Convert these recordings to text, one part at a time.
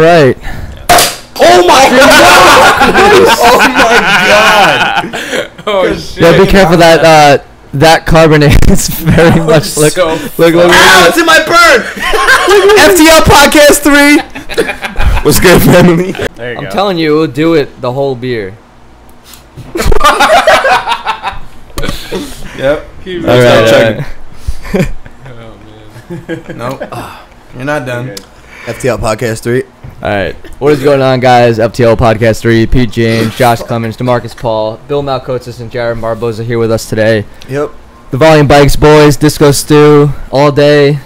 Right. Oh my god! Oh my god! Oh shit! Yeah, be careful that that carbonate is very much look. So Look. Ow, it's in my burn! FTL Podcast 3. What's good, family? There you I'm go. telling you, we'll do it the whole beer. Yep. All right. Oh man. Nope. You're not done. Okay. FTL Podcast 3. All right. What is going on, guys? FTL Podcast 3. Pete James, Josh Clemens, Demarcus Paul, Bill Malcotis, and Jarren Barboza here with us today. Yep. The Volume Bikes boys, Disco Stew, all day,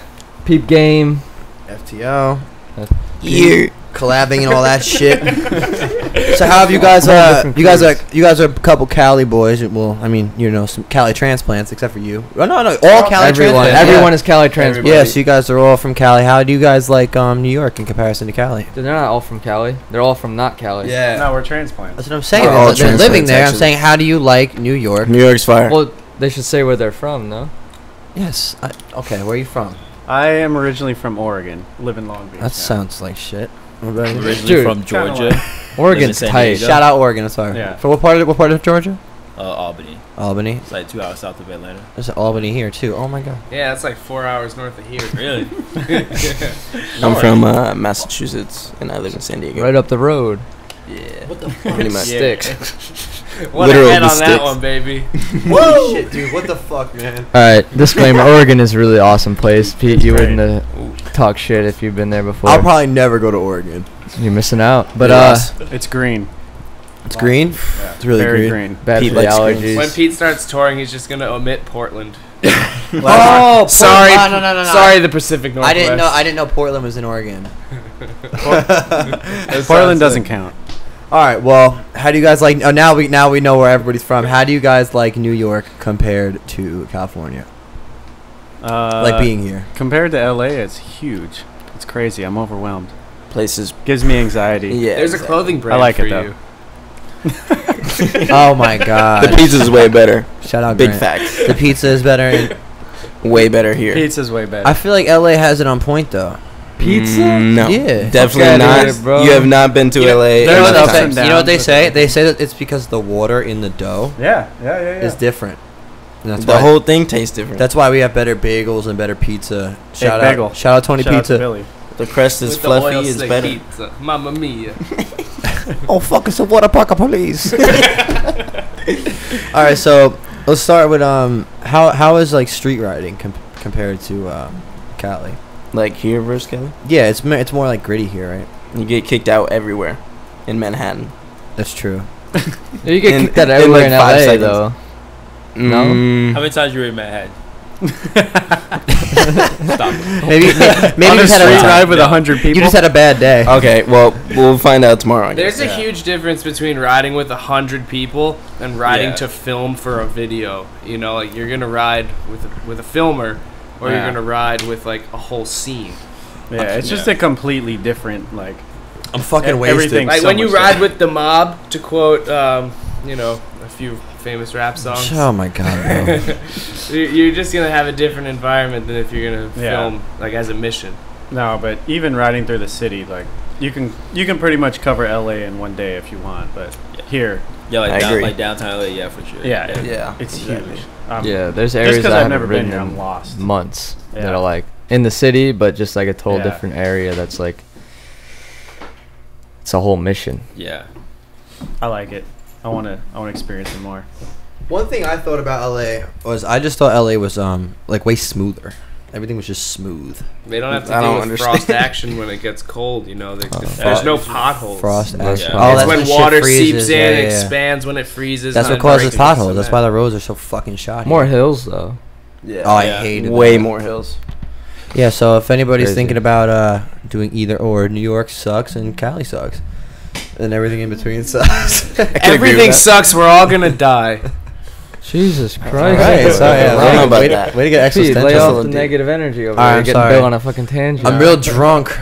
Peep Game. FTL. Yeah. Collabing and all that shit. So how have you guys? You guys are a couple Cali boys. Well, I mean, you know, some Cali transplants, except for you. Oh, no, all Cali transplants. Everyone Yeah. is Cali transplant. Yeah, so you guys are all from Cali. How do you guys like New York in comparison to Cali? They're not all from Cali. They're all from not Cali. Yeah. No, we're transplants. That's what I'm saying. We're all They're living transplants, there. I'm actually. saying, how do you like New York? New York's fire. Well, they should say where they're from, no? Yes. Okay, where are you from? I am originally from Oregon. Live in Long Beach. That now. sounds like shit. What about you? Originally Dude, from Georgia, Oregon's San tight. Diego. Shout out Oregon. Sorry. Yeah. For what part of Georgia? Albany. Albany. It's like 2 hours south of Atlanta. There's Albany here too. Oh my god. Yeah, it's like 4 hours north of here. Really? I'm from Massachusetts, and I live in San Diego. Right up the road. Yeah. What the fuck? Pretty much. Sticks. What Literal a head on the that sticks. one, baby. Woo! Shit, dude. What the fuck, man? All right, disclaimer, Oregon is a really awesome place. Pete, you Great. wouldn't talk shit if you've been there before. I'll probably never go to Oregon. You're missing out. But It's green. It's green. Yeah. It's really Very green. bad Pete for the likes allergies. greens. When Pete starts touring, he's just gonna omit Portland. Oh, Sorry. No. Sorry, the Pacific Northwest. I didn't know Portland was in Oregon. Portland doesn't count. All right. Well, how do you guys like? Oh, now we know where everybody's from. How do you guys like New York compared to California? Like being here. Compared to LA, it's huge. It's crazy. I'm overwhelmed. Places. Gives me anxiety. Yeah. There's a clothing brand I like for it, though. you. Oh my god. The pizza's way better. Shout out. Big Grant. facts. The pizza is better. Way better here. Pizza's way better. I feel like LA has it on point though. Pizza? No. Yeah. Definitely Fuck outta not. here, bro. You have not been to You know, LA. there You know, are what ups they and say, you know what they downs say? with it. They say that it's because the water in the dough yeah. is different. And that's The why. whole thing tastes different. That's why we have better bagels and better pizza. Shout bagel. out Tony Shout out to Pizza. Billy. the crust is With the fluffy. oil It's slick better. pizza. Mamma mia. Oh fuck! It's a water park police. All right, so let's start with how is like street riding compared to Cali? Like here versus Cali. Yeah, it's more like gritty here, right? You get kicked out everywhere in Manhattan. That's true. You get In- kicked out in, everywhere like, in 5 LA, seconds. though. No? How many times you were in Manhattan? Stop it. Maybe On you a just had street a ride with No. 100 people. you just had a bad day. Okay, well, we'll find out tomorrow. I guess. There's a huge difference between riding with 100 people and riding Yeah. to film for a video. You know, like you're gonna ride with a filmer, or you're Yeah. gonna ride with like a whole scene. Yeah, it's just a completely different, like, I'm fucking wasted. everything. Like so when you much ride different. with the mob, to quote, you know, a few famous rap songs. Oh my god, bro. You're just gonna have a different environment than if you're gonna Yeah. film like as a mission. No, but even riding through the city, like, you can pretty much cover LA in one day if you want, but here, Yeah, I like, agree. like downtown LA, yeah, for sure. yeah, Yeah. it's Exactly. huge. Yeah, there's just areas because that I I've haven't never been ridden here, in I'm lost. months that Yeah. are like in the city, but just like a total Yeah. different area. That's like it's a whole mission. Yeah. I like it. I wanna experience it more. One thing I thought about LA was I just thought LA was like way smoother. Everything was just smooth. They don't have to I deal don't with understand. frost action when it gets cold. You know, there's Yeah. no potholes. Frost That's action. right. Oh, It's that's when when shit water freezes. seeps in, Yeah, yeah, yeah. expands when it freezes. That's and what then causes breaks into potholes. That's why cement. the roads are so fucking shoddy. More hills though. Yeah. Oh, I Yeah. hated Way that. more hills. Yeah, so if anybody's Crazy. thinking about doing either or, New York sucks and Cali sucks, and everything in between sucks. Everything sucks. We're all gonna die. Jesus Christ! Right, so yeah, I don't know about way that. to get Pete, lay existential. off the negative energy over Alright, there. I'm Getting sorry. Bill on a fucking tangent. I'm real drunk.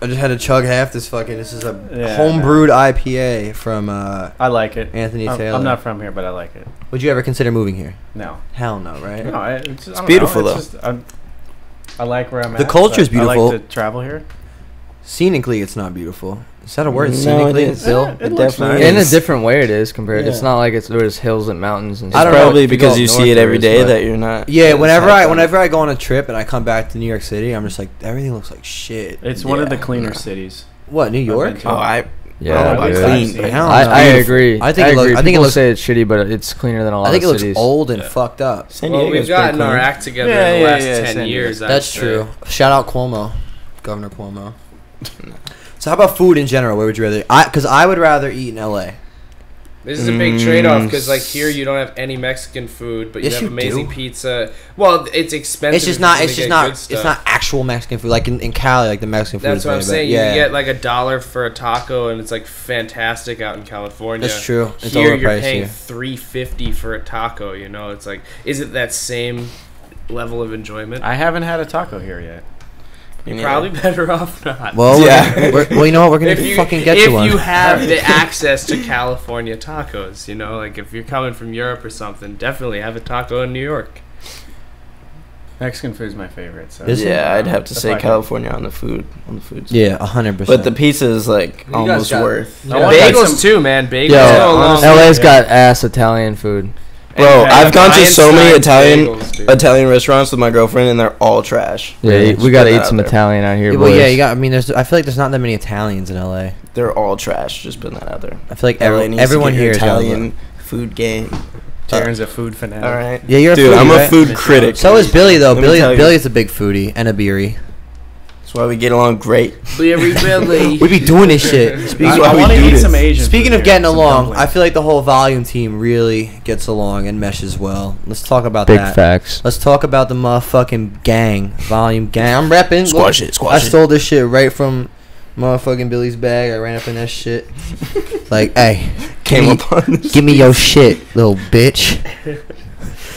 I just had to chug half this fucking. This is a Yeah, homebrewed IPA from I like it. Anthony I'm Taylor. not from here, but I like it. Would you ever consider moving here? No. Hell no, right? No, it's just, I don't beautiful, know. though. It's just, I like where I'm The at. culture's but I beautiful. like to travel here. Scenically, it's not beautiful. Is that a word? No, Scenically, it is. Bill? It looks definitely nice. In a different way, it is compared. Yeah. It's not like there's hills and mountains and I stuff. don't know. Probably If you because go you up see north, it every there is, day but- that you're not. Yeah, it's whenever hyped I go on a trip and I come back to New York City, I'm just like, everything looks like shit. It's one of the Yeah, cleaner no. cities. What, New York? been to- Oh, I Yeah, Bro, dude. I've clean. seen it. Hell I no. agree. I think it agree. look- I think it People looks- say it's shitty, but it's cleaner than a lot I think it of looks cities. old and Yeah. fucked up. San Well, Diego's we've gotten pretty our clean. act together Yeah, in the yeah, last yeah, 10 San years. I'd That's say. true. Shout out Cuomo, Governor Cuomo. So how about food in general? Where would you rather? Because I would rather eat in LA. This is a big trade-off because, like, here you don't have any Mexican food, but you Yes, have you amazing do. pizza. Well, it's expensive. It's just if not. you're It's gonna just get not. good It's stuff. not actual Mexican food. Like in Cali, like the Mexican food. That's is what I'm way saying. better. You can get like $1 for a taco, and it's like fantastic out in California. That's true. It's Here you're overpriced paying here. $3.50 for a taco. You know, it's like, is it that same level of enjoyment? I haven't had a taco here yet. You're probably better off not. Well, Yeah. well, you know what? We're gonna if you, fucking get if you one. you have the access to California tacos, you know, like if you're coming from Europe or something, definitely have a taco in New York. Mexican food is my favorite. So Is it? Yeah, I'd have to If say I could- California on the food. side. Yeah, 100%. But the pizza is like guys almost got- worth. I want like Bagels some- too, man. Bagels. Yo, go along. honestly, LA's yeah. got ass Italian food. Bro, And I've gone to so many Einstein's Italian bagels, dude. Italian restaurants with my girlfriend, and they're all trash. Yeah, Just we gotta put eat that some out there. Italian out here, Yeah, boys. well, yeah, you got. I mean, I feel like there's not that many Italians in LA. They're all trash. Just putting that out there. I feel like LA needs to everyone get here is Italian food game. Jaren's a food fanatic. All right. Yeah, you're a Dude, foodie, I'm a right? food critic. So is Billy though. Let me tell you. Billy's a big foodie and a beery. That's why we get along great. Billy. We be doing this shit. That's I why we want to do eat this. some Asian. Speaking food of here, getting some along, dumplings. I feel like the whole volume team really gets along and meshes well. Let's talk about Big that. facts. Let's talk about the motherfucking gang, volume gang. I'm repping. Squash Look, it, squash I it. stole this shit right from motherfucking Billy's bag. I ran up in that shit. Like, hey, Came give me, up on this. give me your shit, little bitch.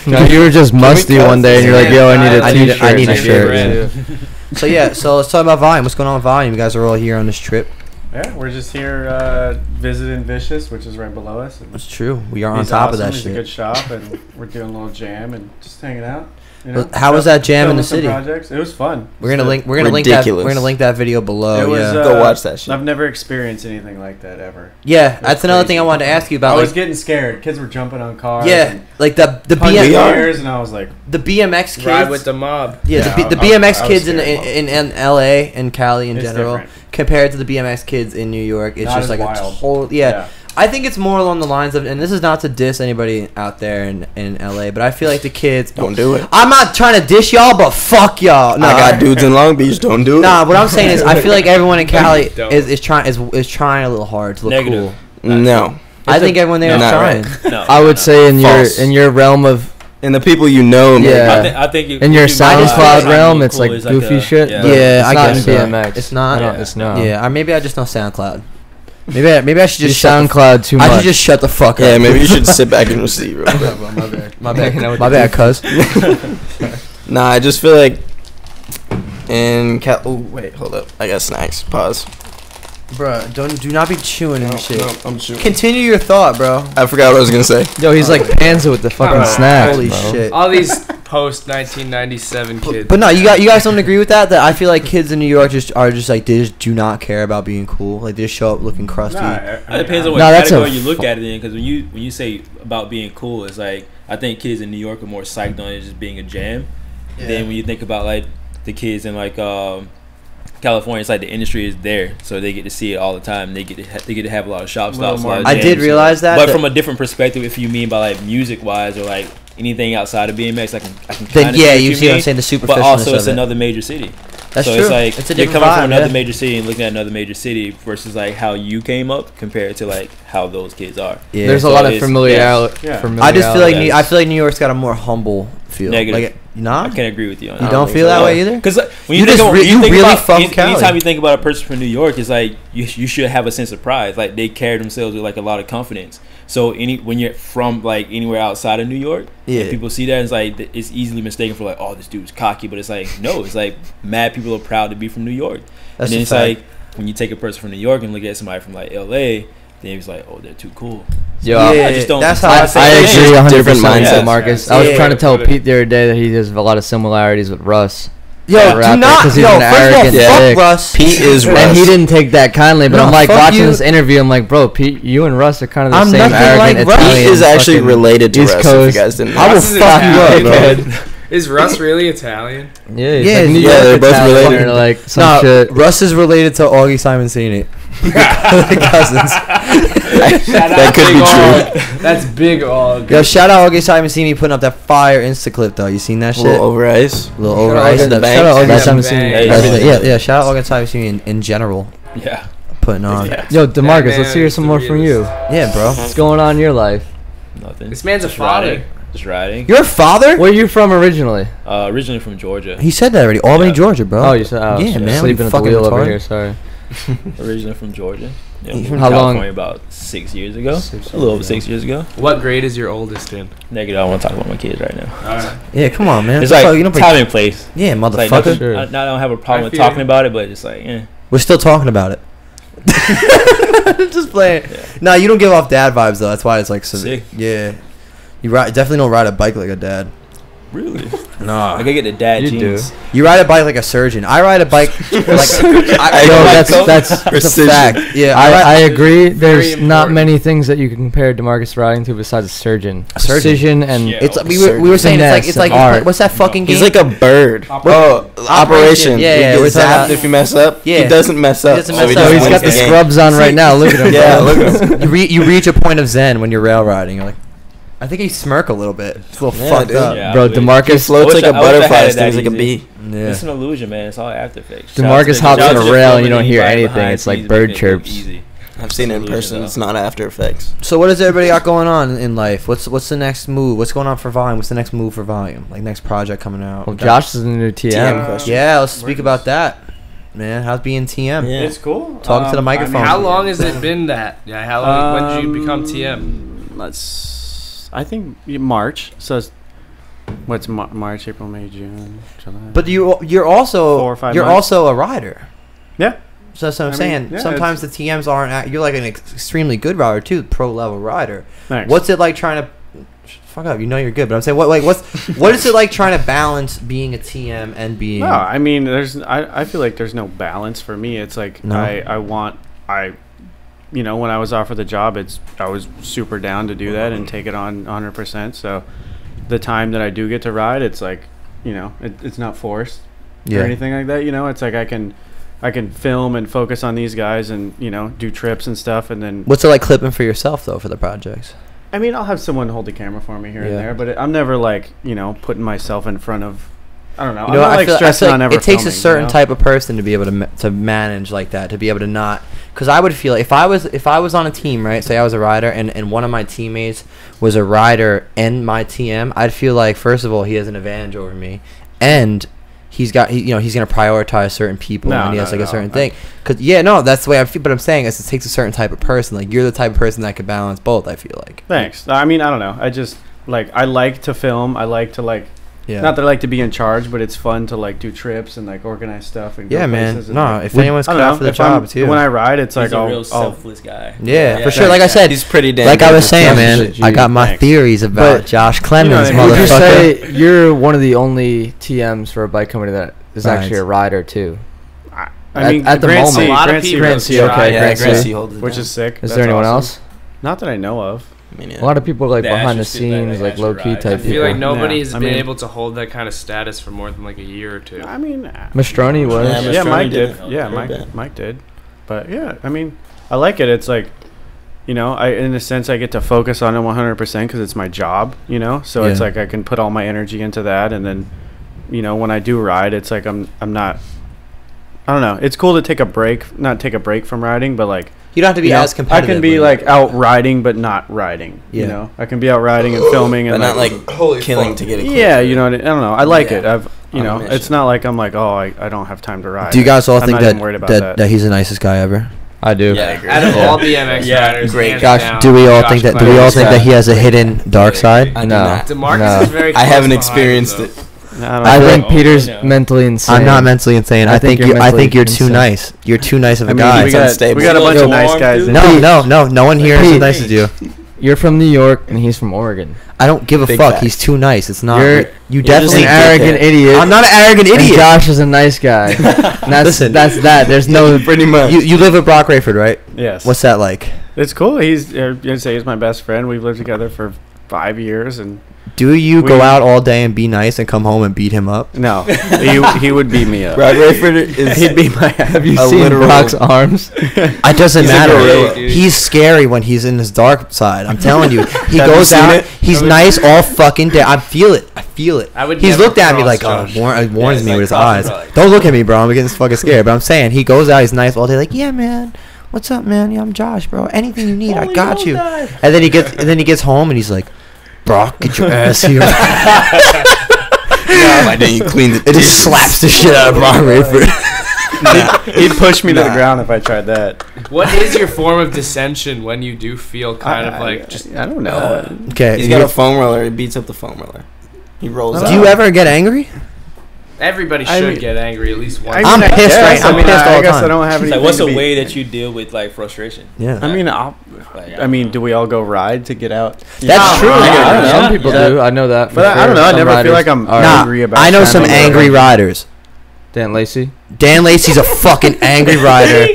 No, you were just musty cuss one day, and you're like, "Yo, I need a I need a- t-shirt." I need a and shirt, So yeah, so let's talk about volume. What's going on with volume? You guys are all here on this trip. Yeah, we're just here visiting Vicious, which is right below us. And That's true. We are on he's top awesome. of that He's a shit. good shop, and we're doing a little jam and just hanging out. You know, How was that jam in the filming some city? Projects. It was fun. We're gonna So- link. We're gonna link that. Ridiculous. We're gonna link that video below. It was, yeah. Go watch that shit. I've never experienced anything like that ever. Yeah, That's that's another thing I crazy. wanted to ask you I about. was Like, getting scared. Kids were jumping on cars. yeah, and like the punching BM, cars, and I was like, the BMX kids. Ride with the mob. Yeah, Yeah, the I- BMX I was kids scared. in LA and Cali in It's general different. compared to the BMX kids in New York, it's Not just as like wild. a total. Yeah, I think it's more along the lines of, and this is not to diss anybody out there in LA, but I feel like the kids. Don't do it. I'm not trying to dish y'all, but fuck y'all. No, I got dudes in Long Beach. Don't do it. Nah, what I'm saying is, I feel like everyone in Cali Don't. is trying a little hard to look Negative. cool. No. I think everyone there is Not trying. No, I would say in False. your realm of And the people you know, Yeah. I think in your SoundCloud realm, it's cool like is goofy a- shit. yeah. but Yeah, it's I not guess in so. BMX. It's not? No, it's not. Yeah, maybe I just know SoundCloud. Maybe I should You just shut the SoundCloud too I much. should just shut the fuck up. Yeah, maybe you should sit back and receive real quick. My bad. Hanging out with My the bad, cuz. Nah, I just feel like in Cal. Oh wait, hold up. I got snacks. Pause. Bruh, do not be chewing and shit. No, I'm sure. Continue your thought, bro. I forgot what I was gonna say. Yo, he's like Panza with the fucking Come on. snacks, Holy bro. shit. All these post 1997 kids. But no, you guys don't agree with that? That I feel like kids in New York are just like, they just do not care about being cool. Like, they just show up looking crusty. It depends on what No, that's category a you look fu- at it in. Because when you say about being cool, it's like I think kids in New York are more psyched on it just being a jam. Then when you think about like the kids in like California, it's like the industry is there, so they get to see it all the time. They get to have a lot of shop Little stops. a more lot of I jams. did realize that. But that- from a different perspective, if you mean by like music wise or like anything outside of BMX, I can then kind of yeah, see you what see what I'm mean. saying, the But superficialness also, of it's it. another major city. That's so true. it's like It's a you're different coming from vibe, another yeah. major city and looking at another major city versus like how you came up compared to like how those kids are. Yeah. There's a So lot of it's- familiarity. yeah. I just feel like Yes. I feel like New York's got a more humble feel. Negative. Like, nah? I can't agree with you on You that. don't feel that way either? Because when You you, think just about, re- you think really about fuck with Cali. anytime you think about a person from New York, it's like you should have a sense of pride. Like they carry themselves with like a lot of confidence. So when you're from like anywhere outside of New York, Yeah. and people see that, it's like it's easily mistaken for like, oh, this dude's cocky. But it's like no, it's like mad people are proud to be from New York. That's and then a it's fact. like when you take a person from New York and look at somebody from like LA, then it's like, oh, they're too cool. Yo, Yeah, I just don't. that's how I I it's feel. the same agree thing. 100% Different with mindset. Marcus. Yeah. I was Yeah. trying to tell Put it- Pete the other day that he has a lot of similarities with Russ. Yo, do not. Yo, first of all, fuck Russ. Pete is Russ. And he didn't take that kindly, but No, I'm like fuck watching you. this interview. I'm like, bro, Pete, you and Russ are kind of the I'm same nothing arrogant like Russ. Italian. Pete is actually fucking related to East Russ. Coast. If you guys didn't know. I will Russ is fuck you up, Italian. bro. Is Russ really Italian? Yeah, he's Yeah, like New yeah, York they're both Italian related. or like some No, shit. Russ is related to Augie Simoncini. Cousins. That could be true. That's big all. Yo, shout out Augie Simoncini putting up that fire Insta clip though. You seen that A shit? little over ice. A little over Shout out ice. Augie the Shout out Augie Banks. Simoncini. Banks. Yeah. Shout out Augie Simoncini in general. Yeah. Putting on. Yeah. Yo, Demarcus, man let's hear is some the more from you. realest. Yeah, bro. What's going on in your life? Nothing. This man's a Just father. riding. Just riding. You're a father? Where are you from originally? Originally from Georgia. He said that already. Albany, Yeah. Georgia, bro. Oh, you said Yeah, man. What are you, sleeping at the fucking wheel over retarded? here. Sorry. Originally from Georgia. Yeah, You moved from to How long- California about 6 years ago. Six A years little over ago. 6 years ago. What grade is your oldest in? Negative. I don't want to talk about my kids right now. Alright. Yeah, come on, man. It's That's like all- you don't time and place. Yeah, It's like motherfucker. nothing, Sure. I don't have a problem I with feel talking you. about it, but it's like, We're still talking about it. Just playing. Yeah. Nah, you don't give off dad vibes though. That's why it's like so. Sick. Yeah, you definitely don't ride a bike like a dad. Really? Nah, I gotta get the dad You do. jeans. you ride a bike like a surgeon. I ride a bike like Yo, that's a Precision. fact. Yeah, I agree. Very There's not important. many things that you can compare Demarcus riding to besides a surgeon. A surgeon. Precision and Yeah. It's we were saying it's like Art. what's that fucking game? He's like a bird. Operation. Operation. Yeah, He yeah, gets we're talking zapped about- if you mess up. Yeah. He doesn't mess up. He doesn't so mess he up. just Yo, he's wins got the game. scrubs on right now. Look at him. Yeah, bro. look at him. you reach a point of zen when you're rail riding. You're like, I think he smirk a little bit. It's a little Yeah, fucked dude. up. Yeah. Bro, He Demarcus floats like a I wish I had butterfly, it that stings like a easy. bee. Yeah. It's an illusion, man. It's all After Effects. Demarcus hops Shout on out a to rail the and you don't filming hear right anything. behind It's like scenes, bird making it look chirps. easy. I've seen it in Illusion, person. though. It's not After Effects. So what does everybody got going on in life? What's the next move? What's going on for volume? What's the next move for volume? Like next project coming out? Well, Josh is the new TM TM. question. Yeah, let's speak about that, man. How's being TM? Yeah. It's cool. Talking to the microphone. How long has it been that? Yeah, how long? When did you become TM? I think March. So it's, what's March, April, May, June, July. But you're also 4 or 5 you're months. also a rider. Yeah. So that's what I'm I saying. mean, yeah, Sometimes the TMs aren't. You're like an extremely good rider too, pro level rider. Thanks. What's it like trying to? Fuck up. You know you're good, but I'm saying what is it like trying to balance being a TM and being? No, I mean, I feel like there's no balance for me. It's like No? you know, when I was offered the job, I was super down to do that and take it on 100%. So the time that I do get to ride, it's like, you know, it's not forced or anything like that. You know, it's like I can film and focus on these guys and, you know, do trips and stuff. And then, What's it like clipping for yourself though for the projects? I mean, I'll have someone hold the camera for me here and Yeah. there, but I'm never like, you know, putting myself in front of, I don't know. You know, I'm not like stressing like on ever it takes filming, a certain you know? type of person to be able to manage like that, to be able to not. Because I would feel if I was on a team, right? Say I was a rider and one of my teammates was a rider and my TM, I'd feel like first of all he has an advantage over me, and he's gonna prioritize certain people and he has like a certain thing. That's the way I feel. But I'm saying is it takes a certain type of person. Like you're the type of person that could balance both. I feel like. Thanks. I mean, I don't know. I just like I like to film. I like to like. Yeah. Not that I like to be in charge, but it's fun to like do trips and like organize stuff and go Yeah, man. places and, No, like, if anyone's I cut don't out know, for the if I'm- job too. When I ride, it's like He's a real I'll selfless guy. Yeah, Yeah, for sure. Like I said, He's pretty damn. like I good was with saying, cameras. man, I got my Thanks. theories about But- Josh Clemens, You know what I mean? Would you motherfucker. say you're one of the only TMs for a bike company that is Rides. actually a rider too? I mean, at the Grant moment- C, A lot of Grant C people Grant C, try. okay, Yeah, Grant Grant C. C holds it which down. is sick. Is That's there anyone awesome. else? Not that I know of. I mean, yeah. A lot of people like The behind the Ashes did that, scenes, like like low key Ashes type ride. I feel people. like nobody has I been mean- able to hold that kind of status for more than like a year or two. I mean, Mastroni was. Yeah, yeah, Mastroni Mike did did. it. Yeah, Very bad. Mike did. But yeah, I mean, I like it. It's like, you know, in a sense, I get to focus on it 100% because it's my job. You know, so it's Yeah. like I can put all my energy into that, and then, you know, when I do ride, it's like I'm not. I don't know. It's cool to take a break, not take a break from riding, but like You don't have to be you know, as competitive. I can be with like it. out riding, but not riding. Yeah. You know, I can be out riding and filming but and not like killing to get it. yeah, you know, I don't know. I like it. Yeah. I've you On a know, mission. it's not like I'm like, oh, I don't have time to ride. Do you guys all I'm think not even worried about that he's the nicest guy ever? I do. Yeah, I agree. Out of Yeah. all BMX Yeah, riders, great. hands Josh, down, do we all Josh think that? Do Clemens. we all think that he has a Yeah. hidden dark side? I do No. not. DeMarcus No. is very. I haven't close behind him, experienced though. it. I think Peter's No. mentally insane. I'm not mentally insane. I I think think you're I think mentally you're too insane. nice. You're too nice of a I mean, guy. we got unstable. a bunch Yo, of nice warm, guys. dude. In No, here. no one here is as Pete. nice as you. You're from New York and he's from Oregon. I don't give a Big fuck. facts. He's too nice. It's not. You're You just definitely an arrogant idiot. I'm not an arrogant And idiot. Josh is a nice guy. And that's Listen. that's that. There's no. Pretty much. You live with Brock Rayford, right? Yes. What's that like? It's cool. I'd say he's my best friend. We've lived together for 5 years, and Do you go We- out all day and be nice and come home and beat him up? no, he would beat me up. Brock Rayford is. He'd be my. Have you A seen literal- Brock's arms? It doesn't He's a matter. gorilla. He's scary when he's in his dark side. I'm telling you. He Have you goes seen out. it? He's nice all fucking day. I feel it. I would He's never looked at me cross like, Josh. warns it's me like with his crossing eyes. probably. Don't look at me, bro. I'm getting fucking scared. But I'm saying he goes out. He's nice all day. Like, yeah, man. What's up, man? Yeah, I'm Josh, bro. Anything you need, I got you. And then he gets home and he's like, Brock, get your ass here. Why didn't you clean the It just slaps the shit out of Brock Rayford. He'd push me to the Nah. ground if I tried that. What is your form of dissension when you do feel kind of like just? I don't know. Okay. He's got a foam roller. He beats up the foam roller. He rolls. Do out. you ever get angry? Everybody I should mean- get angry at least once. I'm pissed, yes, right? I'm pissed all I the guess time. I don't have It's anything. like, what's to a be- way that you deal with like frustration? Yeah. I mean, Like, I mean, do we all go ride to get out? That's true. I don't know. Some people Yeah. do. I know that. for But I don't know. I Some never feel riders like I'm are- Nah, angry about. I know some something. angry riders. Dan Lacey. Dan Lacey's a fucking angry rider.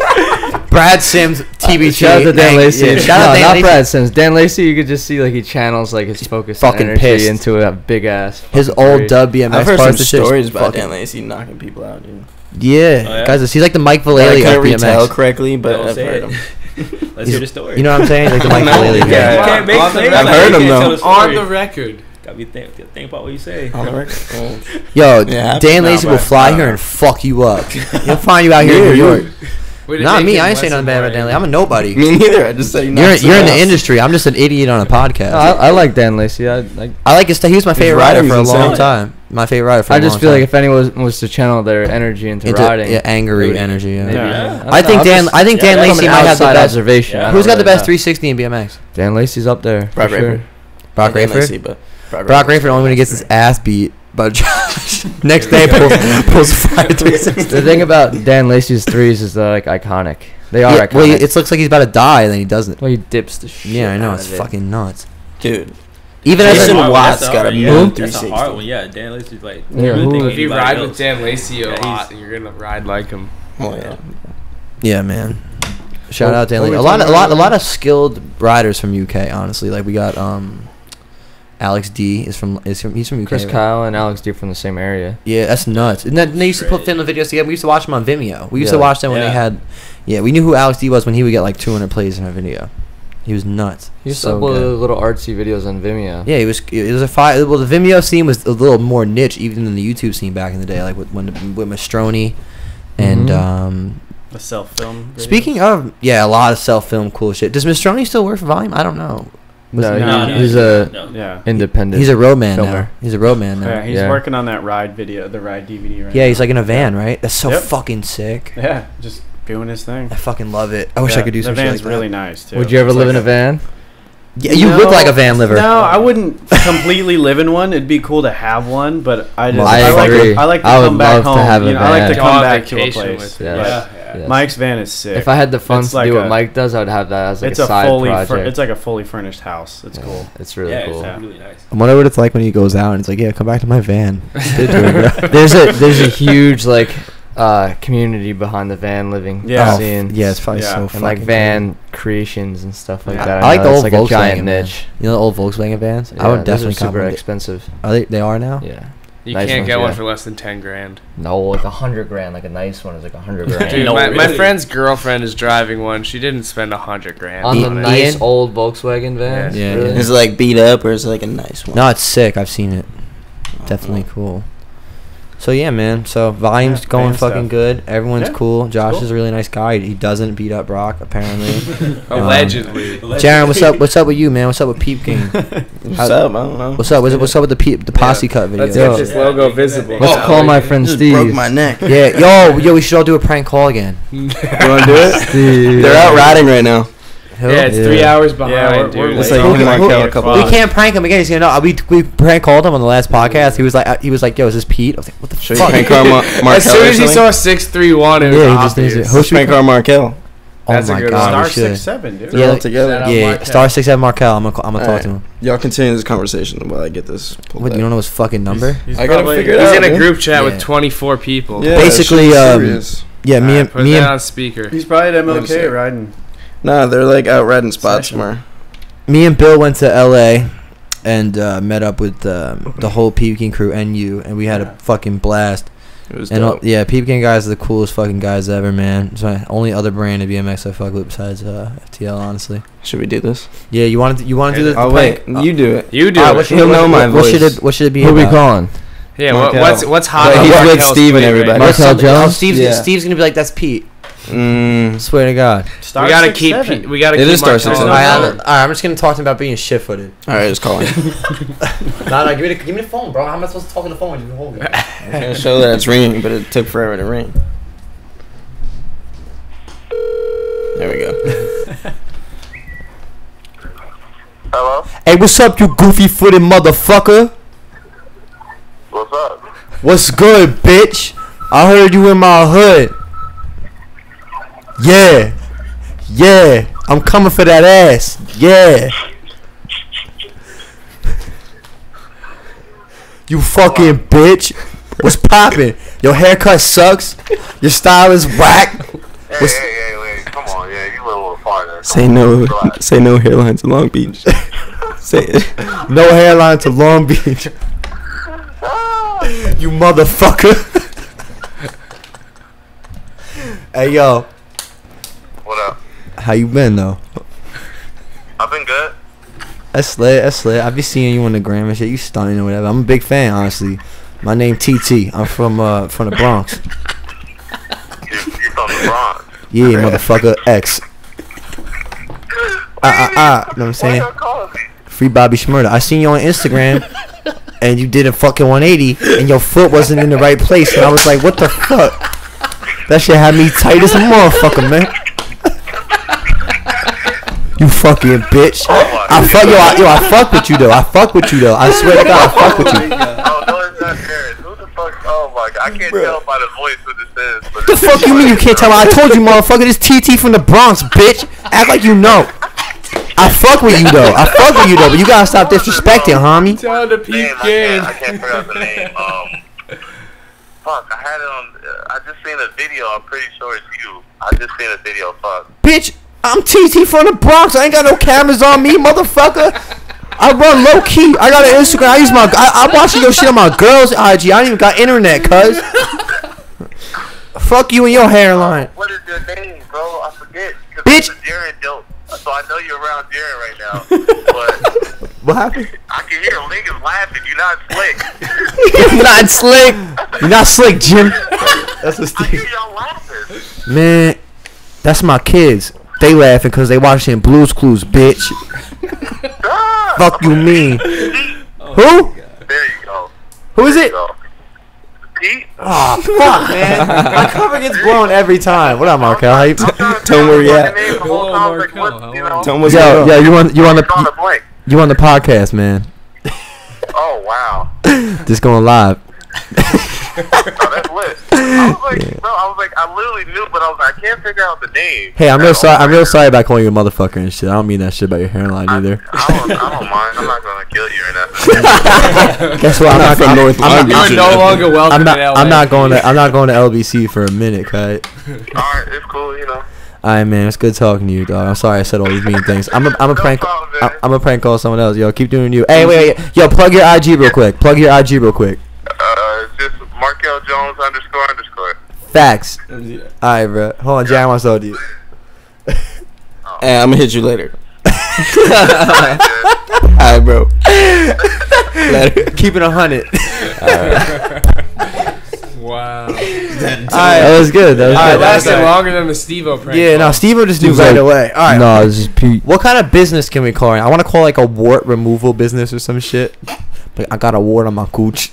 Brad Sims, TBT. Shout out to Dan Lacey. Yeah, shout out No, Dan not Lacey. Brad Sims. Dan Lacey, you could just see like he channels like his focus and fucking energy pissed. into a big ass. His fucking old tree. dub BMX I've heard some parts and shit is stories about fucking- Dan Lacey knocking people out, dude. Yeah, Oh, yeah? guys, he's like the Mike I Vallely can't of retell BMX. correctly, but Don't I've say heard it. him. Let's hear the story. You know what I'm saying? Like the Mike No, Vallely guy. yeah. You can't make On the claims record. like I've heard you him, can't though. tell the On story. the record. Gotta be think about what you say. On the record. Oh. Yo, Yeah, Dan no, Lacey but- will fly here and fuck you up. He'll find you out here in New York. Would it Not make me. him I ain't less saying nothing bad and about Dan more Lacey. I'm a nobody. Me neither. I just say You're in the industry. I'm just an idiot on a podcast. No, I like Dan Lacey. I like his. He was my favorite rider riding's for a long insane. time. My favorite rider for a I long just feel time. like if anyone was to channel their energy into riding, yeah, angry maybe- energy. Yeah. maybe- Yeah. don't I know, think I'm Dan. just- I think Dan from Lacey an might have the outside best. observation. Yeah. I Who's don't got the really best know. 360 in BMX? Dan Lacey's up there. Brock for sure. Rayford. Brock Dan Lacey, Rayford. but Brock Rayford only when he gets his ass beat by Josh. Next day pulls fire 360. The thing about Dan Lacey's threes is they're like iconic. They are Yeah, iconic. well, it looks like he's about to die, and then he doesn't. Well, he dips the shit. Yeah, I know. out It's of it. fucking nuts. dude, Even as Jason a, Watt's That's a got a hard- moon That's a 360. hard one. Yeah, Dan Lacey's like. Yeah, really who- think If you anybody ride else. with Dan Lacey a Yeah, lot, he's- you're gonna ride like him. oh yeah. yeah, man. Shout What- out Dan what Lacey. were A we lot, talking a about? lot of skilled riders from UK. Honestly, like we got Alex D is from he's from UK. Chris right? Kyle and Alex D from the same area. Yeah, that's nuts. And then they used to put film the videos together. We used to watch them on Vimeo. We used to Yeah. watch them when Yeah. they had. Yeah, we knew who Alex D was when he would get like 200 plays in a video. He was nuts. He used So to upload good. little artsy videos on Vimeo. Yeah, it was a fire. Well, the Vimeo scene was a little more niche even than the YouTube scene back in the day, like with Mastroni and Mhm. A self film. speaking of, yeah, a lot of self-film cool shit. Does Mastroni still work for Volume? I don't know. No, No, he's a No. Yeah. independent. He's a roadman now. filmer. He's a roadman now. Yeah, he's Yeah. working on that ride video, the ride DVD right Yeah, now. he's like in a van, right? That's so Yep. fucking sick. Yeah, just doing his thing. I fucking love it. I wish I Yeah, could do some the shit van's like really that. nice too. Would you ever It's live like in a van? Yeah, you look like a van liver. No, I wouldn't completely live in one. It'd be cool to have one, but I just I like agree. I like to I would come back love to home. have a you know, I like van. to Go come on back to a vacation place. with it. Yeah. Yeah. Yes. Mike's van is sick. If I had the funds It's to like do what a- Mike does, I would have that as like it's a a side fully project. it's like a fully furnished house. It's Yeah, cool. It's really Yeah, cool. it's really nice. I wonder what it's like when he goes out and it's like, yeah, come back to my van. There's a huge like community behind the van living Yeah. scene. Yeah, it's probably Yeah. so And fucking like cool. van creations and stuff like Yeah. that. I like know the it's old like Volkswagen a giant van. niche. You know the old Volkswagen vans? I Yeah, would those definitely are super compliment- expensive. They are now? Yeah. You Nice can't ones, get one yeah. for less than 10 grand. No, like $100,000. Like a nice one is like $100,000. Dude, No, my really? friend's girlfriend is driving one. She didn't spend $100,000 On the on it. nice Ian? old Volkswagen van. Yeah, Really? yeah. Is it like beat up or is it like a nice one? No, it's sick. I've seen it. Definitely cool. So yeah, man. So Volume's Yeah, going van fucking stuff. good. Everyone's Yeah, cool. Josh cool. is a really nice guy. He doesn't beat up Brock apparently. Allegedly. Jarren, what's up? What's up with you, man? What's up with Peep King? What's up? I don't know. What's up? What's up with the posse cut video? Let's Yo. get this logo visible. Let's call my friend Just Steve. broke my neck. Yeah, yo, we should all do a prank call again. You want to do it? Steve. They're out riding right now. Who? Yeah, it's Yeah. 3 hours behind, we're dude. It's late. like Who- Markel who- a couple. We can't prank him again. He's gonna know. We prank called him on the last podcast. He was like, yo, is this Pete? I was like, what the Should we fuck? prank our Markel As soon or as he something? saw 631, it was Yeah, he just needs obvious. it. Let's prank our Markel. That's a my good God, Star we should. 6'7", dude. They're Yeah, all together. Yeah, Markel. star 6'7" Markel. I'm gonna talk Alright. to him. Y'all continue this conversation while I get this pulled What, you back. don't know his fucking number? He's I gotta probably- figure it He's out. in a man. group chat Yeah. with 24 people. Yeah, Basically, shit's serious. Yeah, me Alright, put and that on speaker. He's probably at Let me see. MLK riding. Nah, they're like out riding spots Session. somewhere. me and Bill went to LA and met up with the whole Peepkin crew and you, and we had a fucking blast. It was And dope. yeah, Peepkin guys are the coolest fucking guys ever, man. It's my only other brand of BMX I fuck with besides FTL, honestly. Should we do this? Yeah, you want to do this? Oh wait, you do it. You do Alright, it. what should- He'll know my what should voice. it should it be? Who we about? calling? Yeah, Markel. what's hot? But on he's with Markel's Steve and plate everybody. right Markel Oh, Jones? Steve's, Yeah. Steve's gonna be like, that's Pete. Swear to God. Star We gotta 6'7". keep. We gotta It keep is Star Markel 6'7". on Alright, board. I'm just gonna talk to him about being shit-footed. All right, just call him. Nah, give me the phone, bro. How am I supposed to talk on the phone when you can hold it? I'm gonna show that it's ringing, but it took forever to ring. There we go. Hello? Hey, what's up, you goofy-footed motherfucker? What's up? What's good, bitch? I heard you in my hood. Yeah. Yeah. I'm coming for that ass. Yeah. You fucking bitch. What's poppin'? Your haircut sucks. Your style is whack. Hey, What's- wait. Come on, yeah, you went a little farther. Say no. Say no hairlines in Long Beach. Say it. No hairline to Long Beach. You motherfucker. Hey, yo. What up? How you been, though? I've been good. That's lit. That's lit. I be seeing you on the gram and shit. You stunning or whatever. I'm a big fan, honestly. My name TT. I'm from the Bronx. You from the Bronx. Yeah, motherfucker. X. Know what I'm Why saying? you calling me? Free Bobby Shmurda. I seen you on Instagram, and you did a fucking 180, and your foot wasn't in the right place, and I was like, what the fuck? That shit had me tight as a motherfucker, man. You fucking bitch. I fuck with you though. I swear to God, I fuck with you. Oh, no, it's not Jarren. Who the fuck? Oh, my God. I can't tell by the voice what this is. But The fuck you mean you can't tell me? I told you, motherfucker, this TT from the Bronx, bitch. Act like you know. I fuck with you though. But you gotta stop disrespecting, homie. Tell the name, Peepkin. I can't figure out the name. Fuck, I had it on. I just seen a video. I'm pretty sure it's you. I just seen a video. Fuck. Bitch, I'm TT from the Bronx. I ain't got no cameras on me, motherfucker. I run low key. I got an Instagram. I'm watching your shit on my girl's IG. I don't even got internet, cuz. Fuck you and your hairline. What is your name, bro? I forget. 'Cause Bitch. it's a Jarren joke. So I know you're around Jarren right now. But What happened? I can hear niggas laughing. You're not slick. You're not slick. You're not slick, Jim. That's what I hear Steve. y'all laughing. Man, that's my kids. They laughing because they watching Blue's Clues, bitch. Ah, Fuck you mean. Who? There you go. Who is it? Go. Pete? Oh, fuck, man. My cover gets blown every time. What up, Markel? How you? Tell him where you at. Hello, Markel. How are you? Tell him what's Yo, going on. you on Drawing a the blank. you on the podcast, man. Oh, wow. Just going live. Oh, that's lit. I was like, I literally knew, but I was like, I can't figure out the name. Hey, I'm real sorry about calling you a motherfucker and shit. I don't mean that shit about your hairline either. I don't mind. I'm not gonna kill you or nothing. Guess what? I'm not from from North Long Beach. You are no longer welcome in LA. I'm not going to LBC for a minute, cut. Alright, it's cool, you know. Alright, man. It's good talking to you, dog. I'm sorry I said all these mean things. I'm a prank. problem, man. I'm a prank call someone else. Yo, keep doing you. Hey, wait. Yo, plug your IG real quick. It's just Markel Jones __. Facts. Alright, bro. Hold on, Jarren wants to talk to you. Hey, I'm gonna hit you later. Alright, bro. Later. Keep it 100. Wow. That was good. That was It good. lasted longer than the Steve-O prank. Yeah, no, call. Steve-O just knew Steve's right like, away. All right. No, this is Pete. What kind of business can we call it? I want to call like a wart removal business or some shit. Like, I got a wart on my cooch.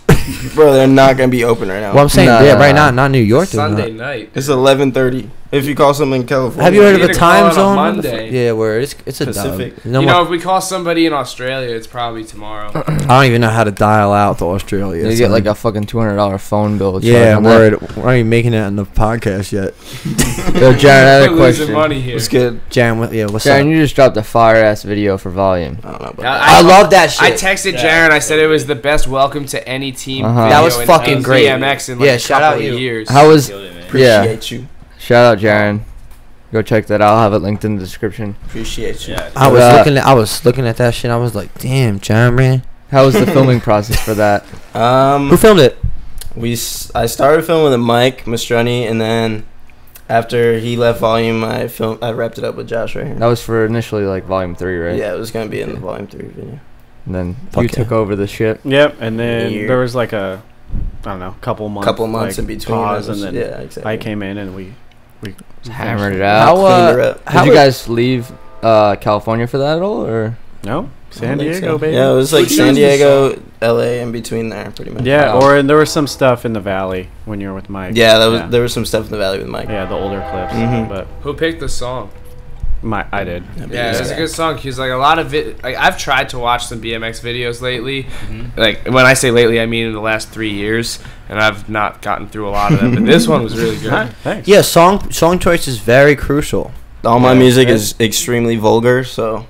Bro, they're not gonna be open right now. Well, I'm saying, Nah. yeah, right now, not New York. they're Sunday not. night. It's 11:30. If you call someone in California. Have you heard of You a need to call time it on zone? Monday. Yeah, where it's a Pacific. dub. No You more- know, if we call somebody in Australia, it's probably tomorrow. I don't even know how to dial out to Australia. You get like a fucking $200 phone bill. yeah, charge on word. We're not even making it on the podcast yet. that. Yo, Jared, I had a We're losing question. money here. It's good. Jaron, what's Jared, up? you just dropped a fire ass video for Volume. I don't know about Yeah, that. I love that shit. I texted Jarren. I said it was the best welcome to any team. Uh-huh. video That was in fucking great. BMX in like Yeah, a shout couple out of you. years. How was? Killed it, man. Yeah. Appreciate you. Shout out, Jaron. Go check that out. I'll have it linked in the description. Appreciate you. Yeah. I was looking at that shit. I was like, damn, John, man. How was the filming process for that? Who filmed it? I started filming with Mike Mastroni, and then after he left Volume, I wrapped it up with Josh right here. That was for initially like Volume 3, right? Yeah, it was gonna be in the Volume 3 video. And then Fuck you yeah. took over the ship. Yep, and then Year. there was like a, I don't know, couple months in between. pause, It was- and then yeah, exactly. I came in and we Hammered it finished. out. Cleaned her up. Did you guys leave California for that at all, or? No, San I think Diego, so. baby. Yeah, it was Who like chose San the Diego, LA, in between there, pretty much. Yeah, Wow. and there was some stuff in the valley when you were with Mike. Yeah, there was some stuff in the valley with Mike. Yeah, the older clips, Mhm. but Who picked the song? I did. Yeah, it's a good song. Cause like a lot of it, like I've tried to watch some BMX videos lately. Mm-hmm. Like when I say lately, I mean in the last 3 years, and I've not gotten through a lot of them. But this one was really good. Thanks. Yeah, song choice is very crucial. All my Yeah, music yeah. is extremely vulgar, so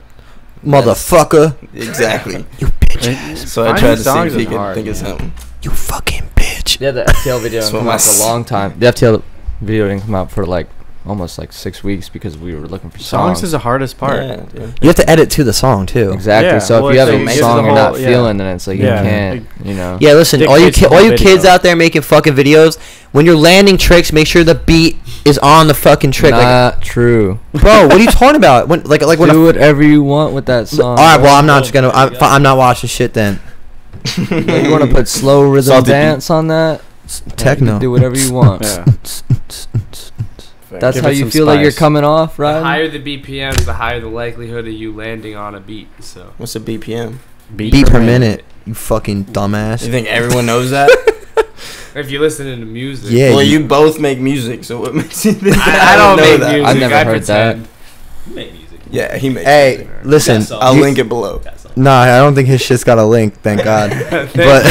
Motherfucker. exactly. You bitch. So I Finding tried to see songs if he is could hard, think of man. something. You fucking bitch. Yeah, the FTL video That's didn't what come my out for a long time. The FTL video didn't come out for like almost like 6 weeks because we were looking for songs. Songs is the hardest part. Yeah, yeah. You have to edit to the song, too. Exactly. Yeah, So well, if you have so a it makes song the you're not whole- yeah. feeling, then it's like Yeah. you can't, you know. Yeah, listen, all you Dictates the all whole you kids video. out there making fucking videos, when you're landing tricks, make sure the beat is on the fucking trick. Not true. Like, bro, what are you talking about? When when Do whatever you want with that all song. right, well, I'm not just gonna. I'm not watching shit then. You want to put slow rhythm Salty dance on that? Techno. You can do whatever you want. Yeah. That's Give how it you some feel like you're spice. coming off, The right? higher the BPMs, the higher the likelihood of you landing on a beat. So What's a BPM? Beat per minute. You fucking dumbass. You think everyone knows that? if you listen to music, Yeah. Well, you both make music, so what makes you think I don't know make that? music. I've never I heard that. pretend. You make music. Yeah, he makes Hey, music. listen. That's all. I'll you- link it below. Got something. Nah, I don't think his shit's got a link. Thank God. But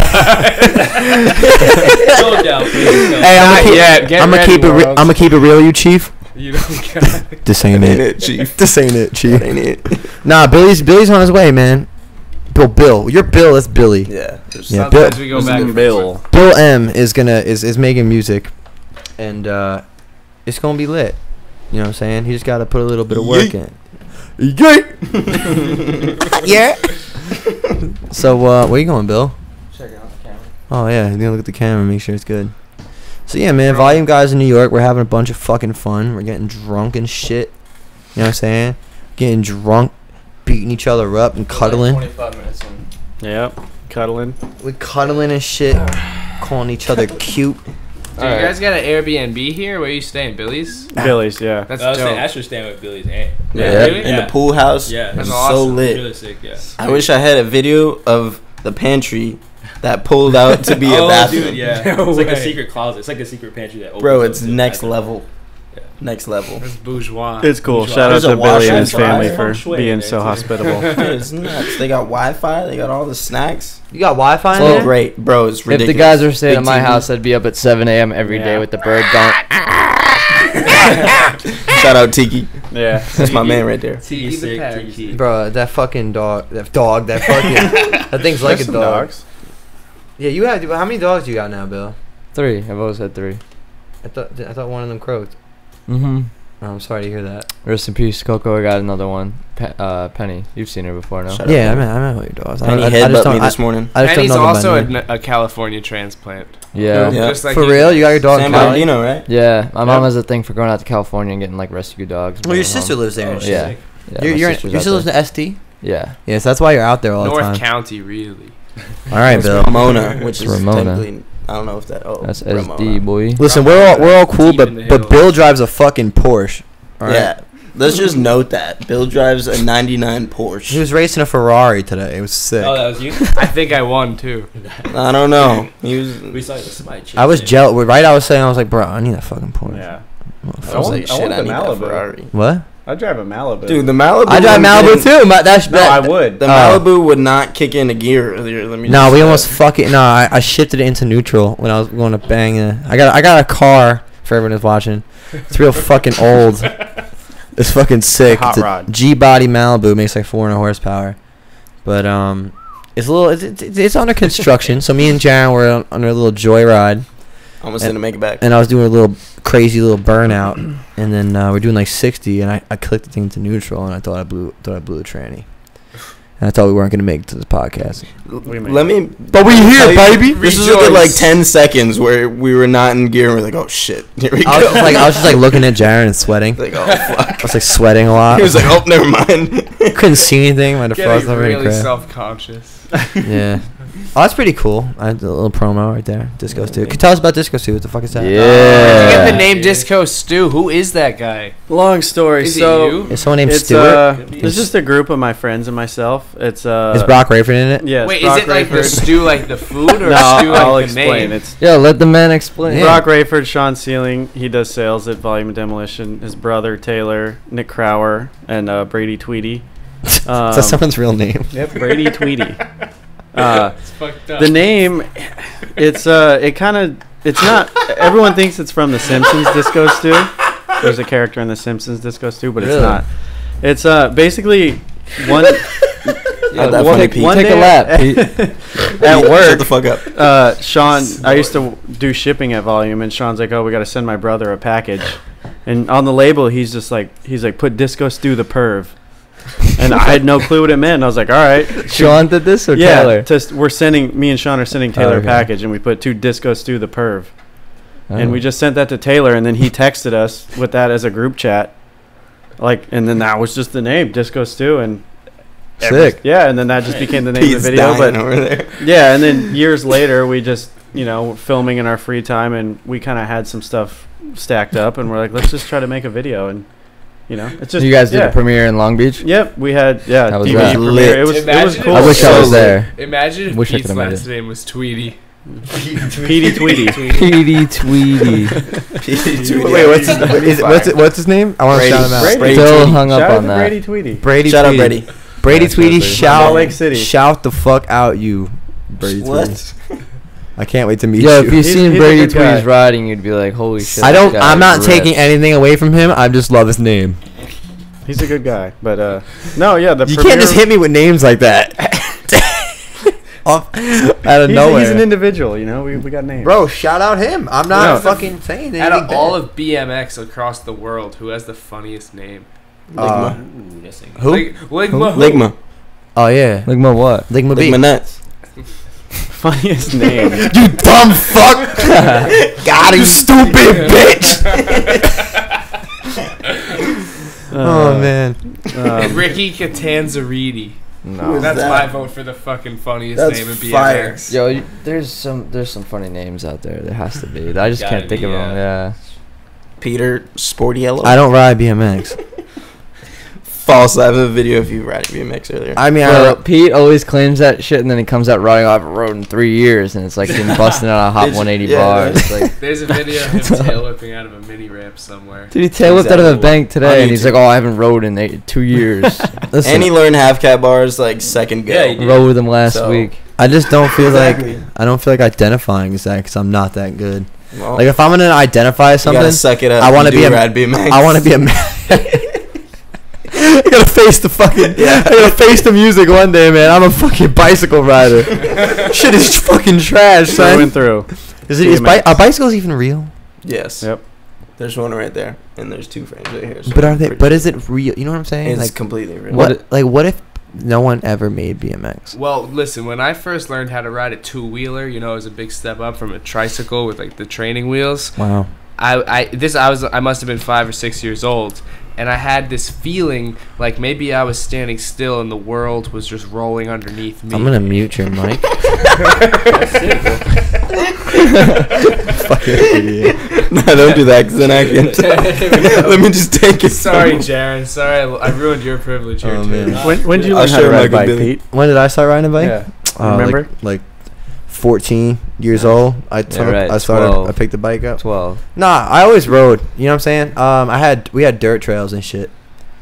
Go down, please. hey, I'm gonna keep it. real. I'm gonna keep it real, you chief. You don't got This ain't Ain't it. it, Chief? This ain't it, chief. Ain't it? Nah, Billy's on his way, man. Bill. You're Bill. That's Billy. Yeah. Yeah, Sometimes we go back and Bill. Bill M is making music, and it's gonna be lit. You know what I'm saying? He just gotta put a little bit of work in. Yeah. So where you going, Bill? check out the camera. Oh yeah, you gonna look at the camera, make sure it's good. So yeah, man, Volume guys in New York, we're having a bunch of fucking fun. We're getting drunk and shit. You know what I'm saying? Getting drunk, beating each other up and cuddling. 25 minutes in. Yep. Cuddling. We cuddling and shit, calling each other cute. Do you guys got an Airbnb here? Where you staying, Billy's? Billy's, yeah. That's I was saying, dope. I should stand with Billy's aunt. Yeah. Really? In Yeah. the pool house. Yeah. It's That's so awesome. lit. Really sick, yeah. I wish I had a video of the pantry that pulled out to be a bathroom. Dude, yeah. No It's like a way. secret closet. It's like a secret pantry that opens Bro, up it's to the next bathroom. level. Yeah. Next level. That's bourgeois. It's cool. There's Shout out a to Billy washer and his and family dryer. for Feng shui being there, so too. hospitable. Dude, it's nuts. They got Wi-Fi. They got all the snacks. You got Wi-Fi in Well, there? Great, bro. It's If ridiculous. the guys are staying Big at my TV. house, I'd be up at 7 a.m. every day Yeah. with the bird going. Shout out Tiki. Yeah. That's my man right there. Tiki He's the sick, parakeet. Tiki. Bro, that fucking dog, that fucking, that thing's like There's a some dog. dogs. Yeah, you have. How many dogs you got now, Bill? 3. I've always had 3. I thought one of them croaked. Mm-hmm. Oh, I'm sorry to hear that. Rest in peace, Coco. I got another one. Penny. You've seen her before, no? Shut Yeah, up. I know all your dogs. Penny I just headbutt don't. me this morning. I just don't Penny's know them by also name. a California transplant. Yeah. Yeah. Just like For real, you got your dog in San Cali? Bernardino, right? Yeah. My Yep. mom has a thing for going out to California and getting like rescue dogs. Well, your bringing sister them lives there. Oh, and shit. shit. home. Yeah. Your my sister lives in SD. Yeah. Yeah, so that's why you're out there all the North time. County, really. All right, It's Bill. Ramona, which is Ramona. technically, I don't know if that. Oh, That's Ramona. SD, boy. Listen, we're all cool, Deep in the but hills. Bill drives a fucking Porsche. All right? Yeah. Let's just note that Bill drives a '99 He Porsche. was racing a Ferrari today. It was sick. Oh, that was you? I think I won too. I don't know. He was. We saw you with somebody. I was jealous. Right, I was saying, I was like, bro, I need a fucking Porsche. Yeah. I was like, I shit, want I the need that Malibu. Ferrari. What? I'd drive a Malibu. Dude, the Malibu. I drive Malibu too. No, I would. The Malibu would not kick into gear earlier. Let me. No, just we say. almost fucking. No, I shifted it into neutral when I was going to bang. I got a car for everyone who's watching. It's real fucking old. It's fucking sick. Hot It's a rod. G-body Malibu, makes like 400 horsepower, but it's a little. It's under construction. So me and Jarren were on a little joyride, Almost didn't make it back. and I was doing a little crazy little burnout, and then we're doing like 60, and I clicked the thing to neutral, and I thought I blew a tranny. And I thought we weren't gonna make it to this podcast. Let me. But we here, baby. This was a good like 10 seconds where we were not in gear and we're like, oh shit, here we go. I was just like looking at Jarren and sweating. Like, oh fuck. I was like sweating a lot. He was like, oh, never mind. Couldn't see anything. My Getting defrost over really crap. self-conscious. Yeah. Oh, that's pretty cool. I had a little promo right there. Disco Stew. Could tell us about Disco Stew. What the fuck is that? You Yeah. get the name Disco Stew. Who is that guy? Long story. Is it so you? Is someone named it's Stewart? it's just a group of my friends and myself. It's Is Brock Rayford in it? Yeah. Wait, Brock is it like the Rayford. stew, like the food, or No, stew like I'll the explain. name? It's Yo, let the man explain. Yeah. Brock Rayford, Sean Sealing. He does sales at Volume and Demolition. His brother Taylor, Nick Crower, and Brady Tweedy. Is that someone's real name? Yep, Brady Tweedy. It's fucked up. The name, it's not. Everyone thinks it's from The Simpsons Disco Stew. There's a character in The Simpsons Disco Stew, but Really? it's not. It's basically one. Not that funny, Pete. Take a lap, Pete. At work. Shut the fuck up. Sean, I used to do shipping at Volume, and Sean's like, "Oh, we got to send my brother a package," and on the label, he's like, "Put Disco Stew the Perv," and I had no clue what it meant. I was like, "All right." Sean did this or Yeah, Taylor? me and Sean are sending Taylor okay. a package, and we put "to Disco Stew the Perv," and Oh. we just sent that to Taylor, and then he texted us with that as a group chat, and then that was just the name, Disco Stew, and Sick. yeah, and then that just became the name Pete's of the video. dying But over there. yeah, and then years later, we just filming in our free time, and we kind of had some stuff stacked up, and we're like, let's just try to make a video, and it's just You guys did yeah. a premiere in Long Beach? Yep, we had How was DVD that? premiere. Lit. It was Imagine cool. I wish I was So there. Imagine if Wish I Pete's could've made last it. name was Tweety. Petey Tweedy. Petey Tweedy. Wait, what's his name? I want to Brady. shout him out. Brady. Still hung up Shout out on to that. Brady Tweedy. Brady Shout out, Tweedy. Brady. Brady Yeah, Tweedy, Brady. shout Salt Lake City. shout the fuck out, you. Brady Tweedy. What? I can't wait to meet Yo, if you. you He's- seen he's a Brady good guy. Tweedy's riding, you'd be like, holy shit. I don't. that guy I'm not rips. taking anything away from him. I just love his name. He's a good guy, but no, yeah, the You premiere, can't just hit me with names like that. Off, out of nowhere. He's an individual, we got names. Bro, shout out him. I'm not No. fucking saying anything. Out of all bad. of BMX across the world, who has the funniest name? Ligma. Ooh, that's like- Who? Ligma. Ligma. Oh yeah, Like my what? Ligma B. Ligma nuts. Funniest name. You dumb fuck. God, you stupid bitch. Oh man. Ricky Catanzariti. No. That's that? my vote for the fucking funniest That's name in fire. BMX. Yo, there's some funny names out there. There has to be. I just Gotta can't think be, of them. Yeah. Peter Sporty Yellow. I don't ride BMX. False. I have a video of you riding BMX earlier. I mean, Bro, Pete always claims that shit, and then he comes out riding. I haven't rode in 3 years, and it's like him busting out a hot It's- 180 yeah, bars. It's like, There's a video of him tail whipping out of a mini ramp somewhere. dude, he tail whipped out of a Exactly. bank today, On and he's YouTube. like, "Oh, I haven't rode in 2 years." listen, And he learned half cat bars like second go. Yeah, he did. Rode with him last So- week. I just don't feel Exactly. like I don't feel like identifying as that because I'm not that good. Well, Like if I'm gonna identify you something, gotta suck it up. I wanna You be do a- ride BMX. I want to be a man. I gotta face the fucking. Yeah. I gotta face the music one day, man. I'm a fucking bicycle rider. Shit is fucking trash, Through son. and through. Are bicycles even real? Yes. Yep. There's one right there, and there's two frames right here. So But are they? pretty But sure. is it real? You know what I'm saying? It's Like completely real. what? Like what if no one ever made BMX? Well, listen, when I first learned how to ride a two-wheeler, it was a big step up from a tricycle with like the training wheels. Wow. I must have been 5 or 6 years old, and I had this feeling like maybe I was standing still and the world was just rolling underneath me. I'm gonna mute your mic. Fucking idiot. No, don't do that, because then I can tell. Let me just take it. Sorry, Jarren. Sorry, I ruined your privilege here Oh, too. man. When did you I'll learn how share to my ride a bike, Billy. Pete? When did I start riding a bike? Yeah. Uh, Remember? Like 14 years old. I right, I started. 12. I picked the bike up. 12. Nah, I always rode. You know what I'm saying? We had dirt trails and shit.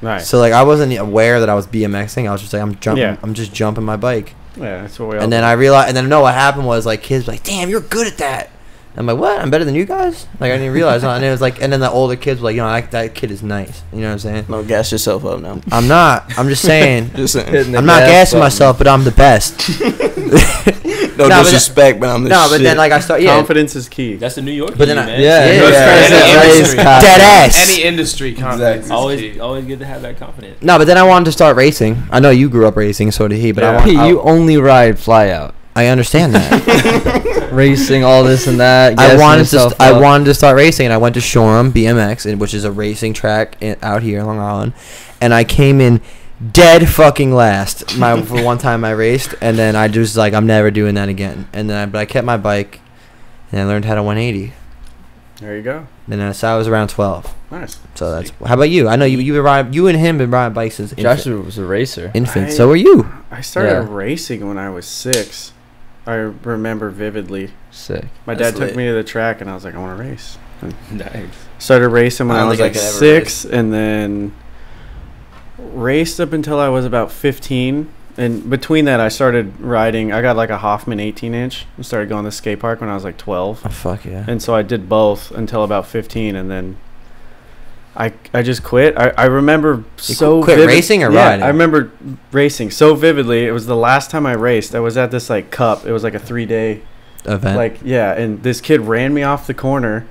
Right. So like I wasn't aware that I was BMXing. I was just like I'm jumping. Yeah. I'm just jumping my bike. Yeah, that's what we all And then I realized. And then no, what happened was like kids were like, damn, you're good at that. I'm like, what? I'm better than you guys? Like, I didn't realize. And it was like, and then the older kids were like, that kid is nice. You know what I'm saying? No, gas yourself up now. I'm not. I'm just saying. Just saying. Hitting the I'm not gas gassing button. myself, but I'm the best. No but disrespect, but I'm the No, shit. but then like I start. Yeah. confidence is key. That's the New York. But then key, I- man. Yeah, Yeah, those yeah, guys yeah. that raise Industry. cops. Dead ass. Any industry confidence is key. Always good to have that confidence. No, but then I wanted to start racing. I know you grew up racing, so did he. But Yeah. Pete, you only ride fly out. I understand that. Racing, all this and that. I gassing wanted yourself to. I up. wanted to start racing, and I went to Shoreham BMX, which is a racing track out here in Long Island, and I came in dead fucking last. For one time I raced, and then I just like I'm never doing that again. And then but I kept my bike, and I learned how to 180. There you go. And then so I was around 12. Nice. So that's. How about you? I know you and him been riding bikes since Josh was a racer. infant. I- So are you? I started Yeah. racing when I was 6. I remember vividly. Sick. My That's dad took lit. me to the track, and I was like, I want to race. And Nice. started racing when I I don't was think like I could ever 6, and then raced up until I was about 15. And between that, I started riding. I got like a Hoffman 18-inch and started going to the skate park when I was like 12. Oh fuck yeah. And so I did both until about 15, and then I just quit. I remember so quit vivid- racing or yeah, riding? I remember racing so vividly. It was the last time I raced. I was at this like cup. It was like a 3-day Event. like and this kid ran me off the corner,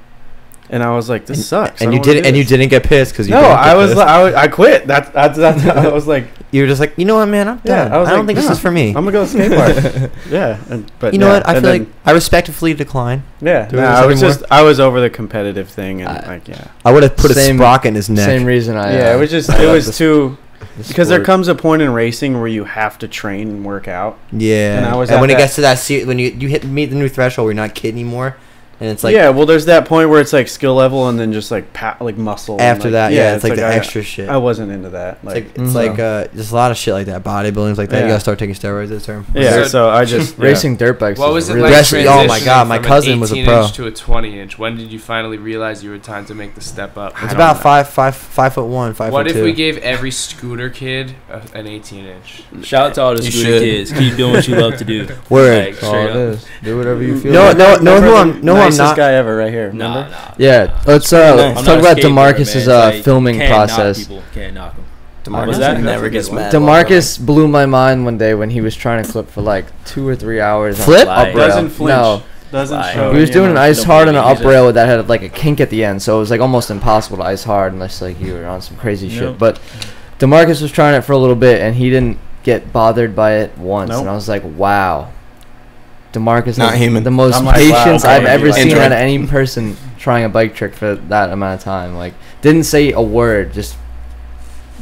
and I was like, this sucks. And I you don't wanna didn't. do And you this. didn't get pissed because you. No, didn't get I was pissed. like, I quit. That's I was like, You were just like, you know what, man, I'm Yeah, done. I was I don't like, think this no, is for me. I'm gonna go to the skate park. Yeah, but You know yeah, what? I and feel then- like I respectfully decline. yeah. Do we Nah, have I was any just I was over the competitive thing, and I- like yeah. I would have put Same- a sprocket in his neck. Same reason I. Yeah, it was just I it love was the too the because there sport. comes a point in racing where you have to train and work out. Yeah. And I was and at when it that- gets to that, when you meet the new threshold, where you're not kid anymore, and it's like yeah, well, there's that point where it's like skill level and then just like like muscle. and, after like, that, yeah, it's like the I- extra shit. I wasn't into that. It's Like, like it's like there's a lot of shit like that, bodybuilding's like that. You Yeah. gotta start taking steroids this term. yeah, So- so I just racing dirt bikes. What is was it really like Wrestling- oh my transitioning God, my from cousin an was a 18-inch pro. to a 20-inch? When did you finally realize you were time to make the step up? It's about 5'1", 5'2". What if we gave every scooter kid an 18-inch? Shout out to all the You scooter should. kids. Keep doing what you love to do. Word. Like, That's all straight it up. is. Do whatever you feel. No, like. no, who I'm nicest not. guy ever right here. Remember? Nah. Yeah, let's I'm talk not a about skateboarder, Demarcus's man. Like, filming can't knock process. people. Can't knock them. DeMarcus Was that- never that's a gets good one. mad. Demarcus blew my mind one day when he was trying to clip for like 2 or 3 hours. on Flip? up rail. Doesn't flinch. No, Doesn't Like- show. he was you doing know. an ice don't hard on believe an me, up he's rail that had like a kink at the end, so it was like almost impossible to ice hard unless like you were on some crazy Nope. shit. But Demarcus was trying it for a little bit and he didn't get bothered by it once, Nope. and I was like, wow. Demarcus Not has human. the most I'm like, wow, patience okay, I've you ever like seen it. out of any person trying a bike trick for that amount of time. Like, didn't say a word, just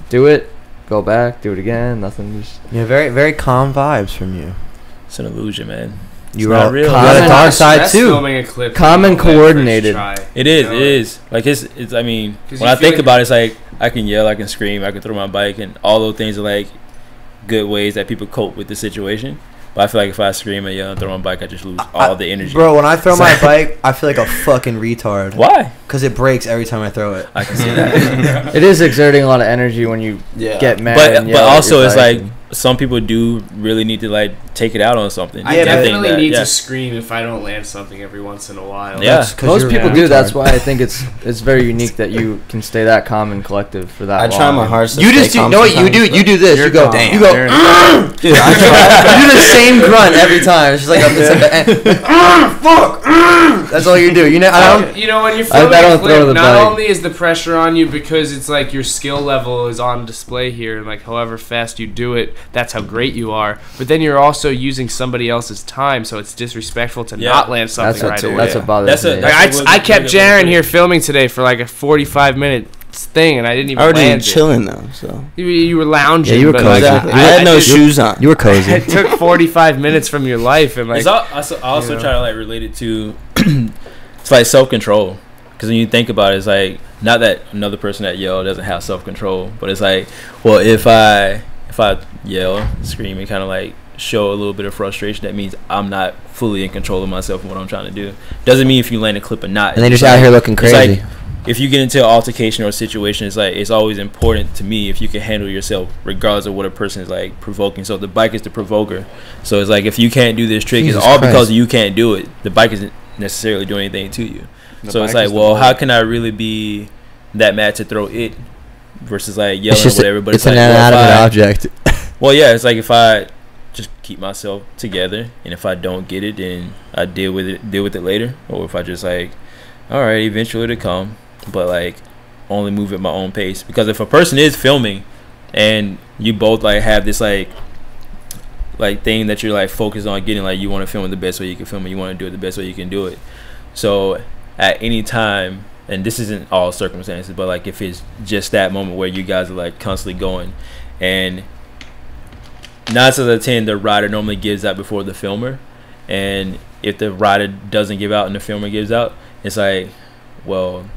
do it, go back, do it again, nothing. Just Yeah, very very calm vibes from you. It's an illusion, man. You not all real. You got a Calm dark and side That's too. filming a clip Calm from and that first coordinated. try. It is. You know, It is. Like it's. I mean, 'Cause when you I feel think like- about it, it's like I can yell, I can scream, I can throw my bike, and all those things are like good ways that people cope with the situation. But I feel like if I scream and yell and throw my bike, I just lose all the energy. Bro, when I throw my bike, I feel like a fucking retard. Why? Because it breaks every time I throw it. I can see that. it is exerting a lot of energy when you Yeah. get mad. but and but yell at also your it's bike like and- some people do really need to like take it out on something. I think definitely that- need yeah. to scream if I don't land something every once in a while. Yeah. That's 'cause most you're people a do. retard. That's why I think it's very unique that you can stay that calm and collective for that I long. try my hardest. You just do. calm No, what you sometimes, do. but- You do this. You're You go. calm. You go. You're- Dude, I try. You do the same grunt every time. It's just like it's like fuck. That's all you do. You know. I don't. You know, when you're I filming don't a throw clip, the not bike. only is the pressure on you because it's like your skill level is on display here, and like however fast you do it, that's how great you are. But then you're also using somebody else's time, so it's disrespectful to Yeah. not land something That's what right too. away. That's what bothers That's a- me. that's Like I kept Jarren here filming today for like a 45-minute thing, and I didn't even I already land chilling though, so it. You were lounging. Yeah, you were but cozy. like, exactly. I had no just- shoes on. You were cozy. It took 45 minutes from your life, and like I also you know. try to like relate it to it's like self-control, because when you think about it, it's like not that another person that yelled doesn't have self-control, but it's like, well, if I yell, scream, and kind of like show a little bit of frustration, that means I'm not fully in control of myself and what I'm trying to do. Doesn't mean if you land a clip or not. And they're just out here looking crazy. It's like, if you get into an altercation or a situation, it's like, it's always important to me if you can handle yourself regardless of what a person is like provoking. So the bike is the provoker. So it's like, if you can't do this trick, Jesus it's all Christ. because you can't do it. The bike isn't necessarily doing anything to you. So it's like, well, how can I really be that mad to throw it versus like yelling or whatever? But it's it's an like, inanimate object. well, yeah, it's like, if I just keep myself together, and if I don't get it, then I deal with it later. Or if I just like, all right, eventually it'll come, but like only move at my own pace. Because if a person is filming and you both like have this like thing that you're like focused on getting, like you want to film it the best way you can film it, you want to do it the best way you can do it. So at any time, and this isn't all circumstances, but like if it's just that moment where you guys are like constantly going, and 9 out of 10 the rider normally gives out before the filmer, and if the rider doesn't give out and the filmer gives out, it's like, well,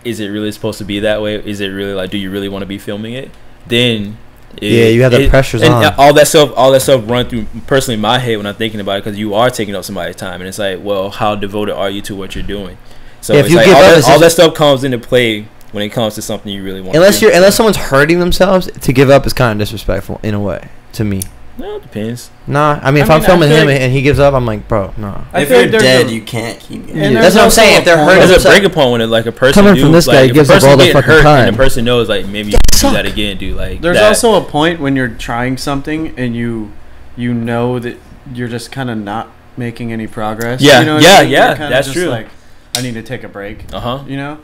is it really supposed to be that way? Is it really like, do you really want to be filming it? Then you have the pressures and on. all that stuff run through personally my head when I'm thinking about it, because you are taking up somebody's time, and it's like, well, how devoted are you to what you're doing? So Yeah, it's if you like give up, all that stuff comes into play when it comes to something you really want. Unless someone's hurting themselves, to give up is kind of disrespectful in a way to me. No, it depends. Nah, I mean, if I'm filming him and he gives up, I'm like, bro, no. If you're dead, you can't keep going. Yeah. That's what I'm saying. If they're hurting There's a themselves, break point when it, like a person Coming from this guy, he if a gives up person all the getting fucking hurt time. and the person knows like, maybe you can do that again, dude. Like, There's that. also a point when you're trying something and you know that you're just kind of not making any progress. Yeah, you know what yeah, I mean? yeah, You're kinda that's just true. Like, I need to take a break. You know,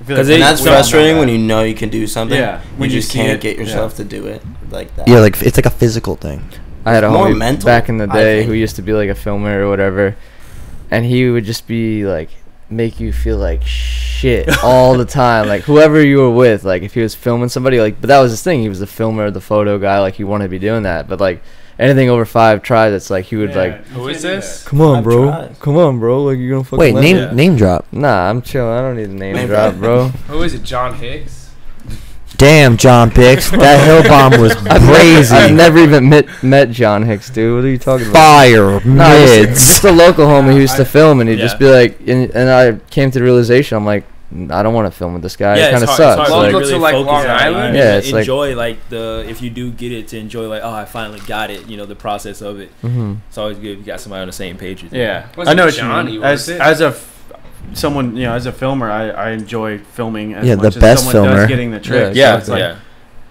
Because and that's frustrating when you know you can do something. Yeah, when you just can't get yourself to do it like that. Yeah, like it's like a physical thing. I had a More homie mental, back in the I day think. who used to be like a filmer or whatever, and he would just be like, make you feel like shit all the time. Like whoever you were with, like if he was filming somebody, like, but that was his thing. He was the filmer, the photo guy. Like he wanted to be doing that, but like anything over 5 tries, it's like he would like, Who is this? come on, 5 bro, tries. come on, bro. Like you're gonna fucking Wait, let me?" name drop. Nah, I'm chilling. I don't need a name Name drop, drop. bro. Who is it? John Hicks? Damn, John Bix, that hill bomb was I've crazy. never even met John Hicks, dude. What are you talking about? Fire Nah, mids. just a local homie who used to film, and he'd Yeah. just be like, and I came to the realization, I'm like, I don't want to film with this guy. Yeah, it kind it's of hard- sucks. It's hard Like, to Local really to, like, focus Long on it. Island? Yeah, it's like- enjoy like if you do get it, to enjoy like, oh, I finally got it. You know, the process of it. mhm. It's always good if you got somebody on the same page with you. Yeah, Was I it know what Johnny? you mean. What was it? As a someone, you know, as a filmer, I enjoy filming as Yeah, much the as best someone filmer. does getting the trick. Yeah, Yeah, So it's like, yeah.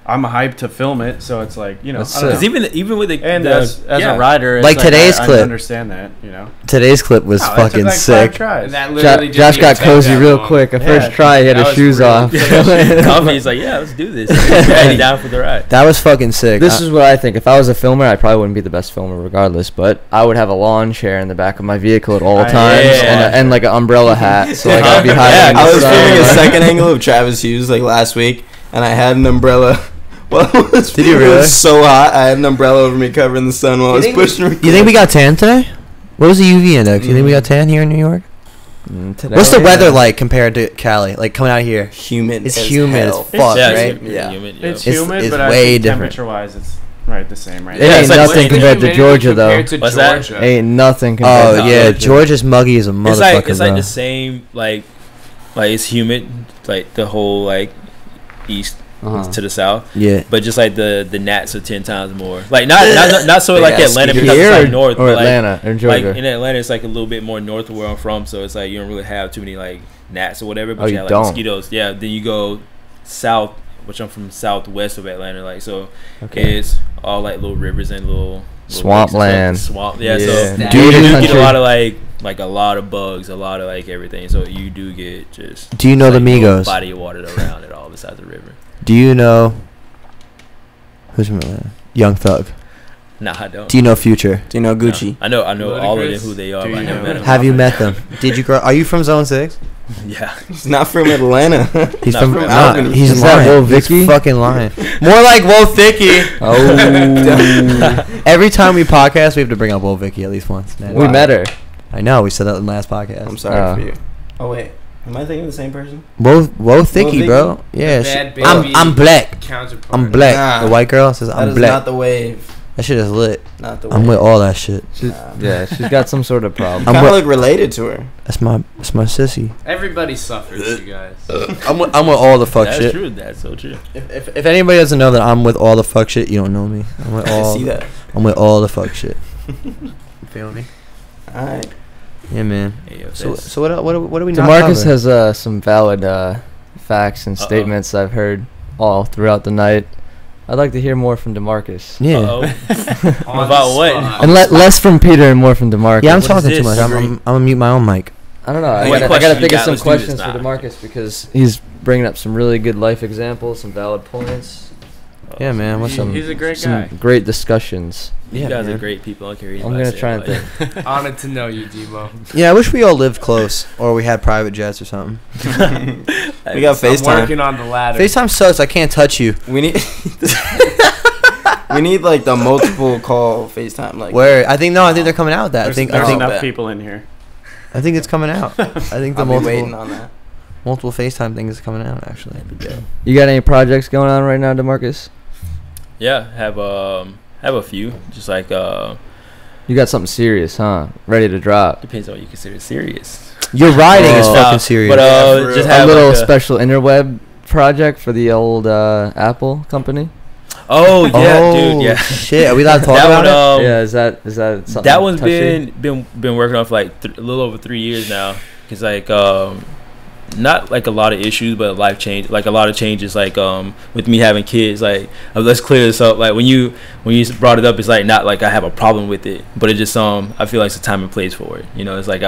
I'm hyped to film it, so it's like, you know, That's I don't sick. know. Because even with the And the, as yeah. a rider, it's Like today's I clip. understand that, you know. Today's clip was No, it took fucking like 5 sick. tries. And that literally didn't Josh got even take cozy that real long. quick. At Yeah. first try, he had That his was shoes real- off. Company's like, yeah, let's do this. Ready down for the ride. That was fucking sick. This is what I think. If I was a filmer, I probably wouldn't be the best filmer regardless, but I would have a lawn chair in the back of my vehicle at all Yeah. times and like an umbrella hat, so like I'd be hiding. I in the was sun. filming a second angle of Travis Hughes like last week, and I had an umbrella. Well, Did you It really? was so hot. I had an umbrella over me covering the sun while I was pushing. You think we got tan today? What was the UV index? You think we got tan here in New York? Today, What's the weather like compared to Cali? Like coming out here, humid? it's as humid as hell. fuck, Yeah, right? it's Yeah. humid, It's It's- humid, it's but I way think different. temperature-wise, it's right the same, right? It Yeah, ain't it's like nothing saying compared to Maybe Georgia though. compared to What's that? Georgia. Ain't nothing compared Oh to yeah, Georgia. Georgia's muggy as a motherfucker, It's like bro. the same like it's humid like the whole like east to the south, Yeah. but just like the gnats are 10 times more. Like not so They like got Atlanta skeeters. because Here it's or, like north, or but like, Atlanta or like Georgia. in Atlanta it's like a little bit more north of where I'm from, so it's like you don't really have too many like gnats or whatever. But Oh, you you have like don't? mosquitoes. Yeah. Then you go south, which I'm from southwest of Atlanta, like so Okay. it's all like little rivers and little Swampland. Swamp. Yeah. Yeah. So Dude, you do get country. a lot of like a lot of bugs, a lot of like everything. So you do get just. Do you know like, the no Migos? body of water around it all besides the river. Do you know who's from Atlanta? Young Thug? Nah, I don't. Do you know Future? Do you know Gucci? No. I know all of them Ludacris? who they are, Do but I you never know- met them. Have you met them? Did you grow? Are you from Zone 6? Yeah. He's not from Atlanta. He's Not from. from Nah, Albany. he's Is that lying. Will He's Vicky? fucking lying. More like Will Thicky. Oh, Every time we podcast, we have to bring up Will Vicky at least once. Man. we met her. I know. We said that in the last podcast. I'm sorry Oh. for you. Oh wait, am I thinking of the same person? Will Thicky, Vicky? bro. Yeah. Bad I'm baby black. Counterpart. I'm black. Nah. The white girl says That I'm is black. not the wave. That shit is lit. Not the. I'm with all that shit. She's got some sort of problem. I'm kind of like related to her. That's my sissy. Everybody suffers, you guys. I'm with all the fuck That's shit. true. That's so true. If anybody doesn't know that I'm with all the fuck shit, you don't know me. I'm with all. I see that. I'm with all the fuck shit. You feel me? All right. Yeah, man. Hey, yo, So that's- what do we not Demarcus cover? has some valid facts and statements I've heard all throughout the night. I'd like to hear more from Demarcus. Yeah. About what? And less from Peter and more from Demarcus. Yeah, I'm What talking is too this? much. I'm gonna mute my own mic. I don't know. I What gotta question think you of got? some Let's do this questions for now. Demarcus because he's bringing up some really good life examples, some valid points, Yeah, man. What's some? He's a great some guy. great discussions. You Yeah, guys man. are great people. I don't care. I'm gonna try and think. Honored to know you, Debo. Yeah, I wish we all lived close or we had private jets or something. We got I'm FaceTime. working on the ladder. FaceTime sucks. I can't touch you. We need. We need like the multiple call FaceTime. Like Where I think they're coming out with that. I There's think there's think- enough bet. people in here. it's coming out. I think the I'll be waiting multiple on that. multiple FaceTime thing is coming out actually. You got any projects going on right now, Demarcus? Yeah, have a few. Just like You got something serious, huh? Ready to drop. depends on what you consider serious. Your writing is Oh. fucking serious. But Yeah, for just real. A have little like special interweb project for the old Apple company. Oh yeah, dude. Yeah. Shit, are we allowed to talk That about one, it? Yeah, is that something? that one's touchy? been working on for like a little over 3 years now. Cause like not like a lot of issues, but life change, like a lot of changes. Like with me having kids, like let's clear this up. Like when you brought it up, it's like not like I have a problem with it, but it just I feel like it's a time and place for it. You know, it's like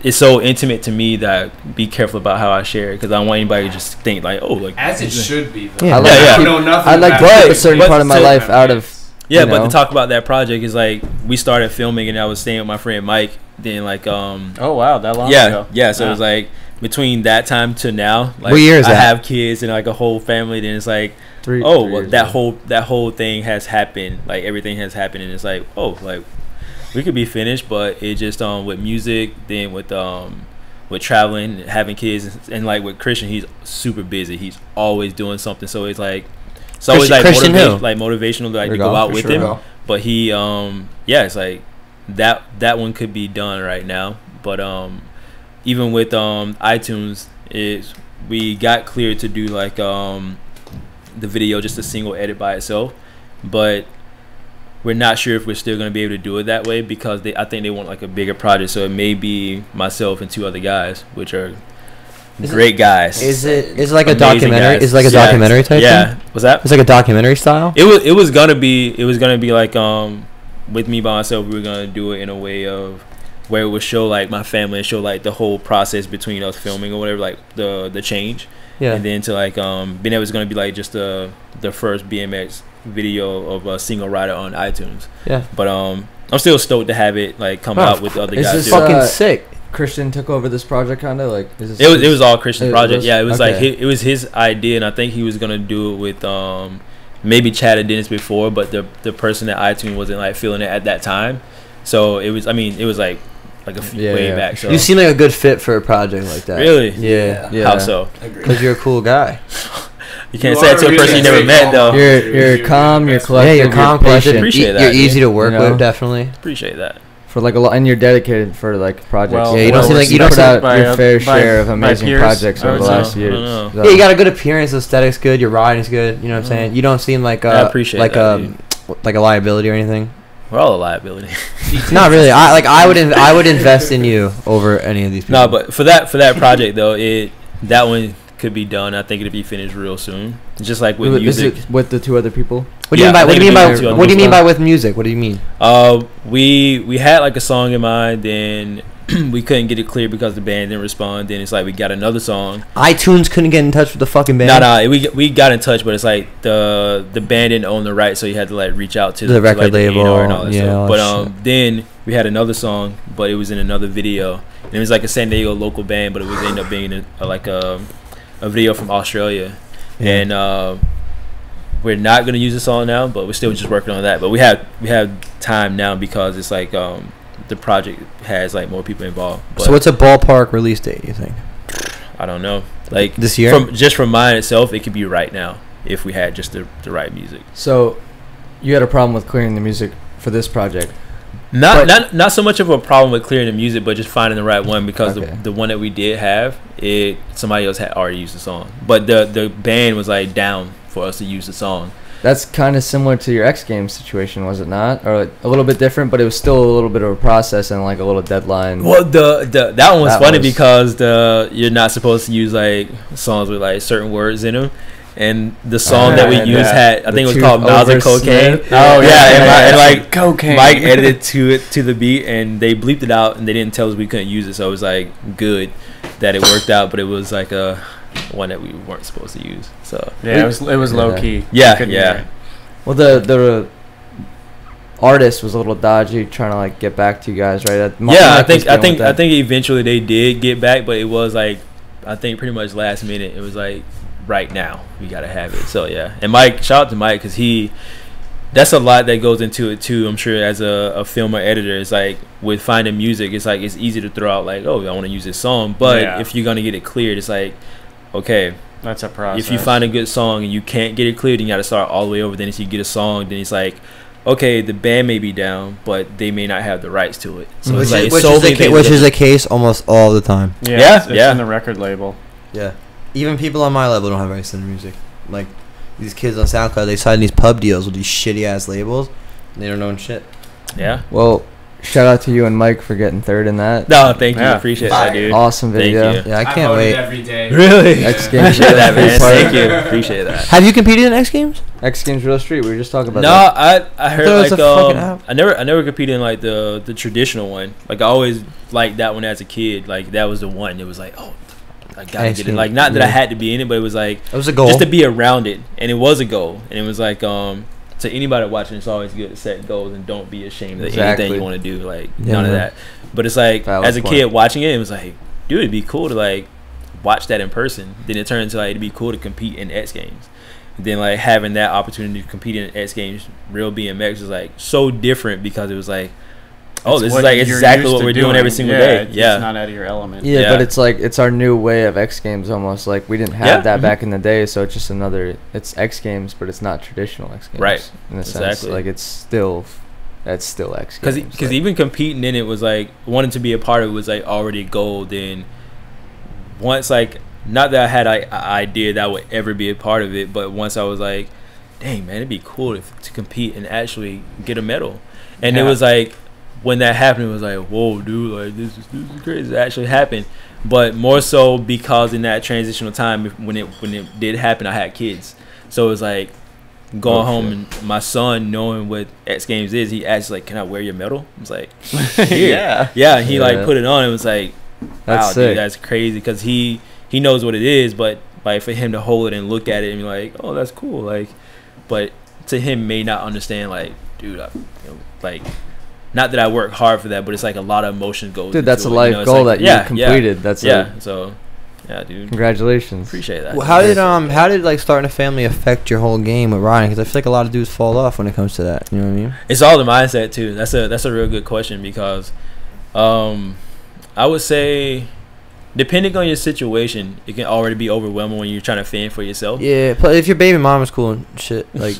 it's so intimate to me that I be careful about how I share it because I don't want anybody to just think like, oh, like As it should be. Though. Yeah. I like Yeah, to yeah. keep- know nothing I like to about keep it. a certain But part of my to- life out of. Yeah, you but know? to talk about that project is like we started filming and I was staying with my friend Mike. Then like Oh wow, that long yeah ago. yeah. So it was like between that time to now, like What year is I that? have kids and like a whole family. Then it's like Three well, years that ago. whole thing has happened. Like everything has happened, and it's like like we could be finished, but it just with music, then with traveling, having kids, and like with Christian, he's super busy. He's always doing something. So it's like it's always like Christian who? motivational like There to you go go, out for with sure. him. But he it's like that one could be done right now. But even with iTunes, we got cleared to do like the video just a single edit by itself, but we're not sure if we're still going to be able to do it that way because I think they want like a bigger project. So it may be myself and 2 other guys, which are great guys. Is it like a Amazing documentary? guys. Is it like a Yeah. documentary type Yeah. thing? Was that? It's like a documentary style. It was gonna be like with me by myself. We were gonna do it in a way of where it would show like my family and show like the whole process between us filming or whatever, like the change. Yeah. And then to like being able was gonna be like just the first BMX video of a single rider on iTunes. Yeah. But I'm still stoked to have it like come Oh, out with the other is guys. this too. Fucking Uh, sick. Christian took over this project, kind of like. Is this It was all Christian's It project. was? Yeah, it was like Okay. it was his idea, and I think he was gonna do it with maybe Chad and Dennis before, but the person at iTunes wasn't like feeling it at that time. So it was. I mean, it was like a few Yeah, way yeah. back. So You seem like a good fit for a project like that. really, Yeah. Yeah. how so? Because you're a cool guy. You can't You say it are to a person you really never met calm. though. You're calm. You're collected. Yeah, you're calm, patient. collected. Appreciate that, You're dude. easy to work You know? with, definitely. Appreciate that. For like a lot, and you're dedicated for like projects. Well, Yeah, you don't seem like- you don't put seem- out by, your fair by- share of by amazing peers, projects I over would the say. last I years. don't know. So- Yeah, you got a good appearance. The aesthetic's good. Your writing's good. You know what I'm saying? You don't seem like I appreciate like that, like a liability or anything. We're all a liability. Not really. I would invest in you over any of these people. No, but for that project though, that one could be done. I think it'll be finished real soon. Just like with Is music. it with the 2 other people? What do you Yeah, mean by I what do you think mean by it'd be two what do you mean other by with music? What do you mean? We had like a song in mind, then we couldn't get it clear because the band didn't respond. Then it's like we got another song. iTunes couldn't get in touch with the fucking band. No, we got in touch, but it's like the band didn't own the right, so you had to like reach out to The record like, label, A&R and all that yeah, stuff. all But that shit. then we had another song, but it was in another video. And it was like a San Diego local band, but it was ended up being a video from Australia. Yeah. And we're not gonna use the song now, but we're still just working on that. But we have time now because it's like the project has like more people involved. But So what's a ballpark release date, you think? I don't know. Like This year? from mine itself, it could be right now if we had just the right music. So, you had a problem with clearing the music for this project. Not so much of a problem with clearing the music, but just finding the right one, because the one that we did have, somebody else had already used the song, but the band was like down for us to use the song. That's kind of similar to your X Games situation, was it not? Or like a little bit different, but it was still a little bit of a process and like a little deadline. Well, that one was funny because you're not supposed to use like songs with like certain words in them. And the song that we used had, I think it was called Miles of Cocaine. Oh yeah, and like cocaine. Mike edited to the beat, and they bleeped it out, and they didn't tell us we couldn't use it. So it was like good that it worked out, but it was like a one that we weren't supposed to use. So yeah, it was low key. Yeah. Well, the artist was a little dodgy, trying to like get back to you guys, right? I think eventually they did get back, but it was like, I think pretty much last minute. It was like, right now we gotta have it. So yeah, and Mike, shout out to Mike, because that's a lot that goes into it too. I'm sure as a film or editor, it's like with finding music, it's like it's easy to throw out like, oh, I want to use this song, but if you're gonna get it cleared, it's like, okay, that's a process. If you find a good song and you can't get it cleared, then you gotta start all the way over. Then if you get a song, then it's like, okay, the band may be down, but they may not have the rights to it. So which it's is the case almost all the time. It's in the record label. Yeah. Even people on my level don't have rights to the music. Like, these kids on SoundCloud, they sign these pub deals with these shitty-ass labels, and they don't know shit. Yeah. Well, shout out to you and Mike for getting third in that. No, thank you. Appreciate that, dude. Awesome video. Thank you. Yeah, I can't wait. Every day. Really? X Games. Appreciate that, man. Thank you. Appreciate that. Have you competed in X Games? X Games Real Street. We were just talking about that. No, I heard like I never competed in like the traditional one. Like I always liked that one as a kid. Like that was the one. It was like, oh, I gotta get it. Like not that I had to be in it, but it was like it was a goal just to be around it, and it was a goal. And it was like to anybody watching, it's always good to set goals and don't be ashamed of anything you want to do. Like none of that. But it's like as a kid watching it, it was like, dude, it'd be cool to like watch that in person. Then it turned into like it'd be cool to compete in X Games. And then like having that opportunity to compete in X Games, real BMX was like so different because it was like, oh, this is like exactly what we're doing every single day. It's not out of your element. Yeah, but it's like it's our new way of X Games almost. Like we didn't have that back in the day, so it's just it's X Games, but it's not traditional X Games. Right. In a sense, like it's still X Games. Because even competing in it was like wanting to be a part of it was like already a goal. Then once like not that I had an idea that I would ever be a part of it, but once I was like, dang man, it'd be cool to compete and actually get a medal. And it was like, when that happened, it was like, whoa, dude, like this is crazy. It actually happened, but more so because in that transitional time, when it did happen, I had kids, so it was like going home and my son, knowing what X Games is, he asked like, "Can I wear your medal?" I was like, yeah. He like put it on. It was like, wow, dude, that's crazy, because he knows what it is, but like for him to hold it and look at it and be like, oh, that's cool, like, but to him may not understand, like, dude, like. Not that I work hard for that, but it's like a lot of emotion goes. Dude, that's into a life goal that you completed. That's so, yeah, dude. Congratulations. Appreciate that. Well, how did like starting a family affect your whole game with riding? Because I feel like a lot of dudes fall off when it comes to that. You know what I mean? It's all the mindset too. That's a real good question, because, I would say, depending on your situation, it can already be overwhelming when you're trying to fend for yourself. Yeah, but if your baby mom is cool and shit, like.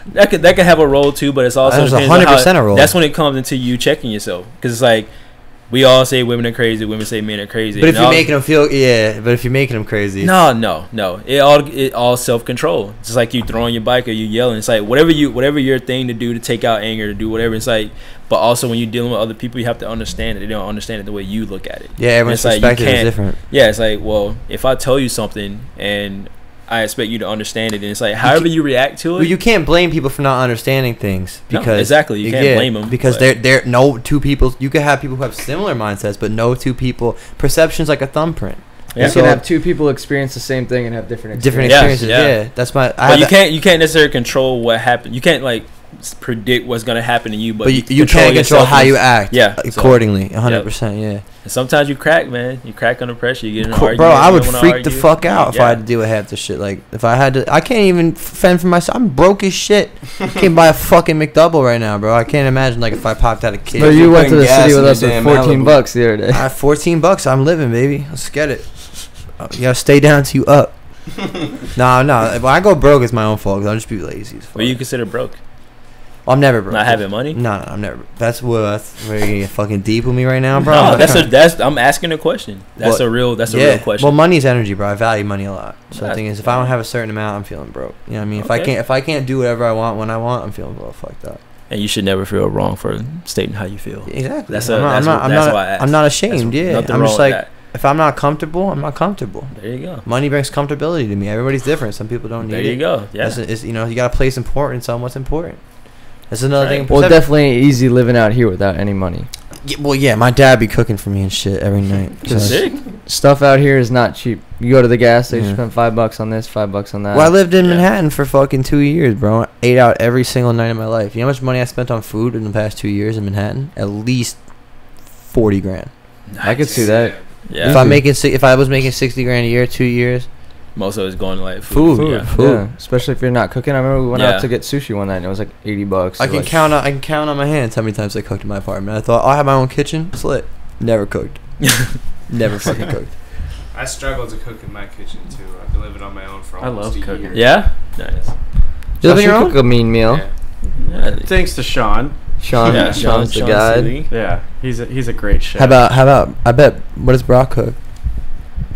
that could have a role too, but it's also 100% a role. That's when it comes into you checking yourself, because it's like we all say women are crazy, women say men are crazy. But if you're making them feel, but if you're making them crazy, no, it all self control. It's just like you throwing your bike or you yelling. It's like whatever your thing to do to take out anger, to do whatever. It's like, but also when you're dealing with other people, you have to understand that they don't understand it the way you look at it. Yeah, everyone's perspective is different. Yeah, it's like, well, if I tell you something and I expect you to understand it, and it's like however you react to it. Well, you can't blame people for not understanding things, because exactly you can't blame them, because they're no two people. You can have people who have similar mindsets, but no two people perception's like a thumbprint. Yeah. You can have two people experience the same thing and have different experiences. Yeah, that's my. But you can't necessarily control what happened. You can't like predict what's gonna happen to you, but you can control how you act. Yeah, accordingly, 100%. Yeah. And sometimes you crack, man. You crack under pressure. You get in an argument. Bro, I would freak the fuck out if I had to deal with half the shit. Like, if I had to, I can't even fend for myself. I'm broke as shit. Can't buy a fucking McDouble right now, bro. I can't imagine like if I popped out a kid. No, you went to the city with us with $14 the other day. I have $14. I'm living, baby. Let's get it. You gotta stay down till you up. No. If I go broke, it's my own fault, because I'll just be lazy. What do you consider broke? I'm never broke. Not having money? No, I'm never. That's where you're getting fucking deep with me right now, bro. No, I'm asking a question. That's a real question. Well, money's energy, bro. I value money a lot. So the thing is, if I fine. don't have a certain amount, I'm feeling broke. You know what I mean? Okay. If I can't do whatever I want when I want, I'm feeling well fucked up. And you should never feel wrong for stating how you feel. Exactly. I'm not ashamed. Yeah, I'm just like, that. if I'm not comfortable, I'm not comfortable. There you go. Money brings comfortability to me. Everybody's different. Some people don't need it. There you go. Yeah. It's, you gotta place importance on what's important. That's another thing. Well, definitely ain't easy living out here without any money. Yeah, my dad be cooking for me and shit every night. So Sick. Stuff out here is not cheap. You go to the gas station, spend $5 on this, $5 on that. Well, I lived in Manhattan for fucking 2 years, bro. I ate out every single night of my life. You know how much money I spent on food in the past 2 years in Manhattan? At least 40 grand. Nice. I could see that. Yeah. If I was making 60 grand a year, 2 years. Most of it's going to like Food. Yeah. Yeah, especially if you're not cooking. I remember we went out to get sushi one night and it was like $80. I can count on my hands how many times I cooked in my apartment. I thought, I have my own kitchen. It's lit. Never cooked. Never fucking cooked. I struggle to cook in my kitchen too. I've been living on my own for I almost love a cooking. year. Yeah? Nice. You live on your cook own? a mean meal. Yeah. Yeah. Thanks to Sean. Sean's the guy. Seeley. Yeah, he's a great chef. How about? I bet. What does Brock cook?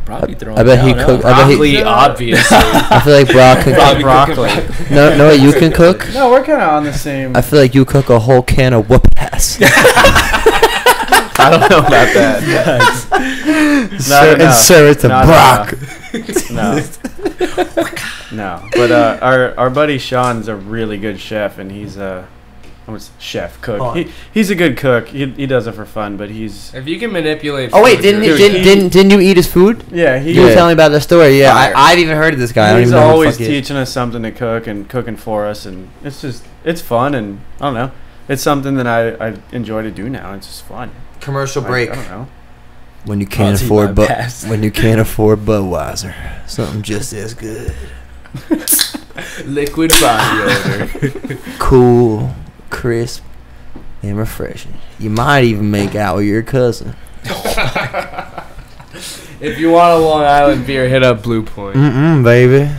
Probably throwing I bet he down, cook. huh? I bet Broccoli, he. obviously. I feel like Brock can cook. broccoli. No, you can cook. No, we're kind of on the same. I feel like you cook a whole can of whoop ass. I don't know about that. And serve it to Brock. No. But our buddy Sean's a really good chef, and he's chef cook. Oh. He's a good cook. He does it for fun, but he's If you can manipulate. Oh wait, food, didn't you're- didn't you eat his food? yeah You were telling me about the story. Yeah, Fire. I've even heard of this guy. I don't he's even know who the always fuck he is. teaching us something to cook and cooking for us, and it's fun, and I don't know. It's something that I enjoy to do now. It's just fun. Commercial break. I don't know. When you Brought can't to you afford by Bass. when you can't afford Budweiser, something just as good. liquid body odor. Cool, crisp, and refreshing. You might even make out with your cousin. If you want a Long Island beer, hit up Blue Point. Baby.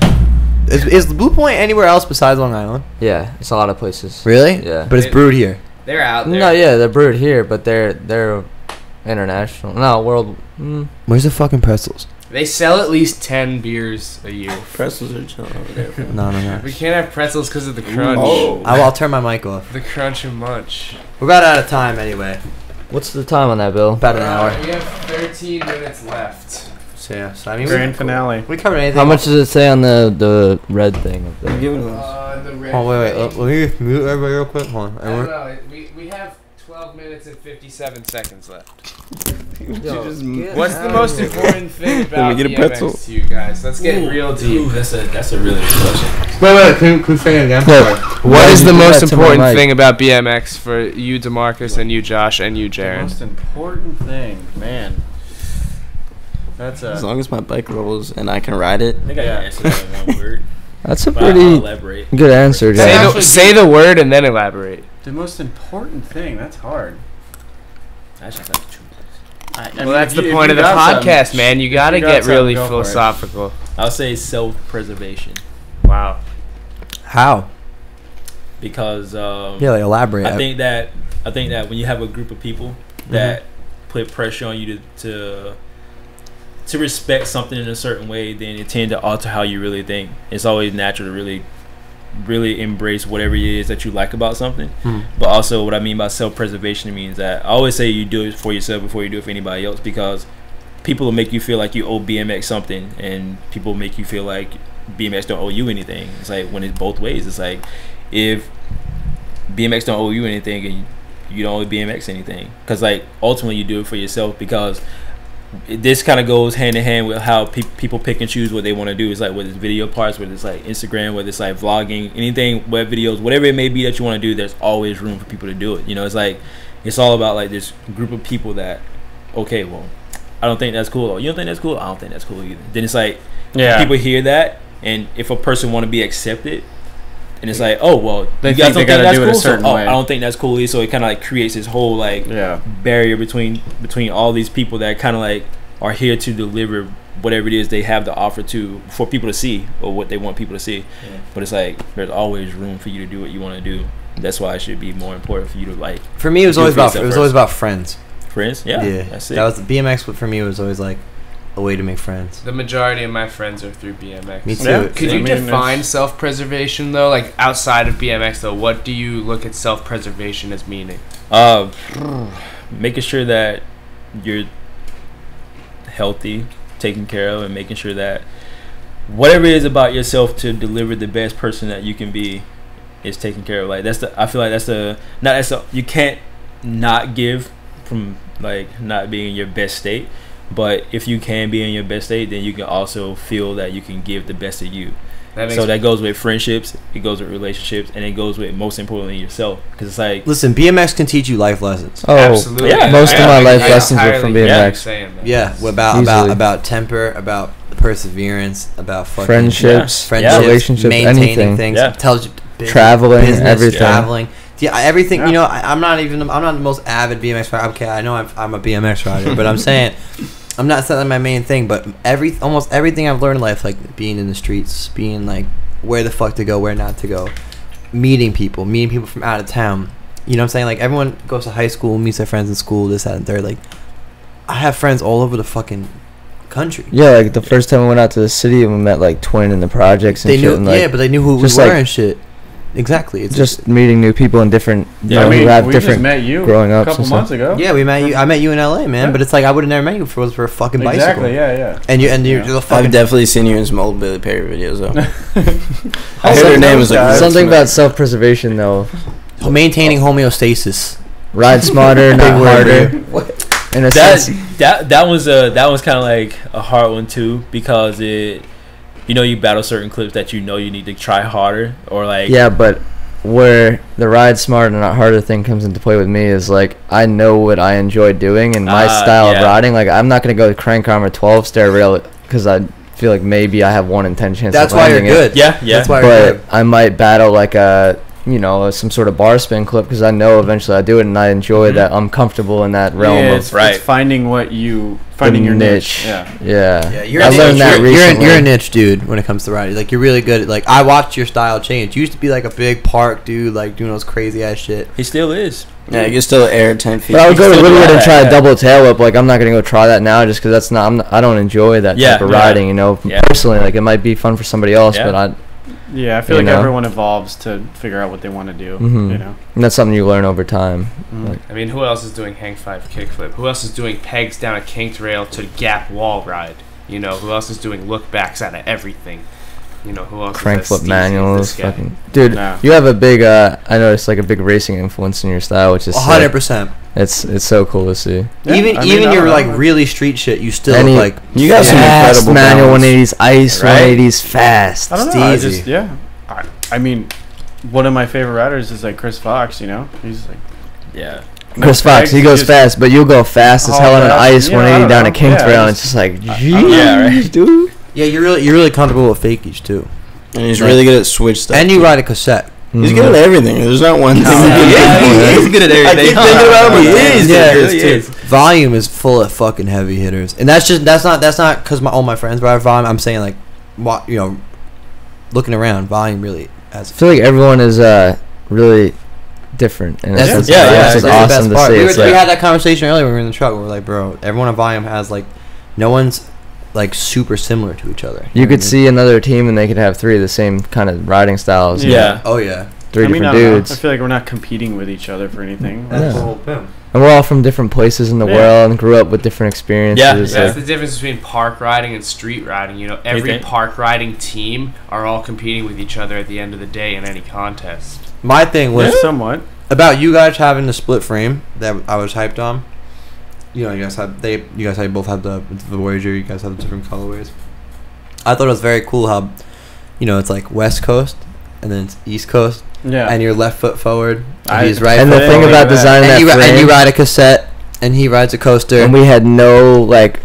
Is Blue Point anywhere else besides Long Island? Yeah, it's a lot of places. Really? Yeah. But it's brewed here. They're out there. No, yeah, they're brewed here, but they're international. No, world. Where's the fucking pretzels? They sell at least 10 beers a year. Pretzels are chilling over there. No. We can't have pretzels because of the crunch. Oh. I'll turn my mic off. The crunch and munch. We're about out of time anyway. What's the time on that, Bill? About an hour. We have 13 minutes left. So yeah. So I mean, Grand finale. we covered anything. How much does it say on the red thing? Up I'm there? giving them. The red Oh wait. thing. Let me mute everybody real quick. Hold on. I don't know. We have 12 minutes and 57 seconds left. What's the most important thing about get a BMX pretzel? to you guys? Let's get real deep. That's a really good question. Wait. Can you say it again? What is the do most that to my important mic? thing about BMX for you, Demarcus, and you, Josh, and you, The Jarren? most important thing, man. That's As long as my bike rolls and I can ride it. I think I can answer that in one word. That's a But I'll pretty elaborate. good answer, Say Jack. say the word and then elaborate. the most important thing. That's hard. I just have two words. Well, that's the point of the podcast, man. You gotta got get really something, go for it. philosophical. I'll say self-preservation Wow. How? because Yeah, like elaborate. I think that when you have a group of people that put pressure on you to respect something in a certain way, then it tend to alter how you really think. It's always natural to really embrace whatever it is that you like about something. But also what I mean by self-preservation means that I always say you do it for yourself before you do it for anybody else, because people will make you feel like you owe BMX something, and people make you feel like BMX don't owe you anything. It's like when it's both ways. It's like if BMX don't owe you anything and you don't owe BMX anything, because like ultimately you do it for yourself, because this kind of goes hand in hand with how people pick and choose what they want to do. It's like whether it's video parts, whether it's like Instagram, whether it's like vlogging, anything, web videos, whatever it may be that you want to do, there's always room for people to do it. You know, it's like it's all about like this group of people that, okay, well, I don't think that's cool. Or, you don't think that's cool? I don't think that's cool either. Then it's like people hear that, and if a person want to be accepted, and it's like, oh well, They you think guys they don't think gotta that's do it a cool, so certain way. I don't think that's cool either. So it kind of like creates this whole like barrier between all these people that kind of like are here to deliver whatever it is they have to offer to for people to see, or what they want people to see. But it's like there's always room for you to do what you want to do, That's why it should be more important for you to like. For me, it was do always for about yourself it was first. always about friends. Friends. Yeah. That's it. That was BMX. For me, was always like a way to make friends. The majority of my friends are through BMX. Me too. Yeah. Could you define self-preservation though? Like outside of BMX though, what do you look at self-preservation as meaning? Making sure that you're healthy, taken care of, and making sure that whatever it is about yourself to deliver the best person that you can be is taken care of. Like I feel like you can't not give from like not being in your best state, but if you can be in your best state, then you can also feel that you can give the best of you. That goes with friendships, it goes with relationships, and it goes with, most importantly, yourself. Because it's like, listen, BMX can teach you life lessons. Oh, absolutely. Yeah. Most of my life I lessons were from entirely BMX. saying that. Yeah, about temper, about perseverance, about fucking Friendships, maintaining relationships, anything. things, Yeah. tells you Traveling, business, everything. traveling. Yeah, everything. Yeah. You know, I'm not the most avid BMX rider. Okay, I know I'm a BMX rider, but I'm saying I'm not saying my main thing. But almost everything I've learned in life, like being in the streets, being like where the fuck to go, where not to go, meeting people from out of town. You know what I'm saying? Like everyone goes to high school, meets their friends in school, this, that, and third. Like I have friends all over the fucking country. Yeah, like the first time we went out to the city and we met like Twin in the projects and They shit. knew, and, like, yeah, but they knew who we just, were like, and shit. Exactly. It's just meeting new people in different, Yeah, who have we just different met you growing a ups couple and months stuff. ago. yeah, we met you. I met you in LA, man. Yeah. But it's like I would have never met you if it was for a fucking bicycle. Exactly. Yeah. And you're Yeah. the I've fucking. definitely seen you in some old Billy Perry videos though. I Also, heard her name was like guys- Something about self-preservation though. Maintaining homeostasis. Ride smarter, not harder. In a sense, that was kind of like a hard one too, because you battle certain clips that you need to try harder, or like yeah, but where the ride smarter, not harder thing comes into play with me is like I know what I enjoy doing and my style of riding. Like I'm not gonna go crank arm or 12 stair rail because I feel like maybe I have 1 in 10 chance. That's of why you're landing good. it. Yeah. That's why you're good. But I might battle like a some sort of bar spin clip because I know eventually I do it and I enjoy that. I'm comfortable in that realm Yeah, of it's finding your niche. Yeah. Yeah, You're I a learned niche. that recently. You're a niche dude when it comes to riding. Like you're really good. Like I watched your style change. You used to be like a big park dude, like doing those crazy ass shit. he still is. Yeah, you can still air 10 feet. But I would go to still do Woodward and that, try yeah. a double tail whip. Like I'm not gonna go try that now just because that's not. I don't enjoy that Yeah, type of yeah. riding. Yeah. Personally, like it might be fun for somebody else, Yeah. but I. Yeah, I feel You like know? everyone evolves to figure out what they want to do. Mhm. You know. And that's something you learn over time. Like, I mean, who else is doing hang 5 kickflip? Who else is doing pegs down a kinked rail to gap wall ride? Who else is doing look backs out of everything? Who else? crank is as flip steezy as manuals, this guy? fucking dude. Nah. You have a big. I noticed like a big racing influence in your style, which is sick. 100%. It's so cool to see. Yeah, even I mean, even I your don't like know. really street shit, you still Any- look like You got some Fast incredible manual balance. 180s, ice Right? 180s, fast. I don't know. Steezy. I mean, one of my favorite riders is like Chris Fox. He's like Yeah. Chris Fox, he goes fast, but you'll go fast as Oh, hell on an yeah. ice Yeah, I 180 don't down know. a kinked Yeah, rail, I and it's just like, Yeah, right. dude. Yeah, you're really comfortable with fakies too. And he's really good at switch stuff. And you ride a cassette. He's good at everything. There's not one thing. he is good at everything. I keep thinking about him. He is. Yeah, He really is. Volume is full of fucking heavy hitters, and that's not because all my friends ride volume. I'm saying like, looking around, volume really has. I feel like everyone is really different, and That's it's the just best awesome to part. see. We It's like, had that conversation earlier when we were in the truck. We were like, bro, everyone on volume has like, no one's like super similar to each other. you know could what I mean? see another team, and they could have 3 of the same kind of riding styles. Yeah. Oh yeah. 3 I mean, different I don't know. dudes. I feel like we're not competing with each other for anything. That's the whole thing. And we're all from different places in the Yeah. world and grew up with different experiences. Yeah, That's like- the difference between park riding and street riding. Every think? park riding team are all competing with each other at the end of the day in any contest. My thing was Somewhat. about you guys having the split frame that I was hyped on. You guys both have the Voyager. You guys have the different colorways. I thought it was very cool how, it's like West Coast and then it's East Coast, Yeah. and your left foot forward, and he's right. And the foot thing forward. about designing that and frame, you ride a cassette, and he rides a coaster. and we had no like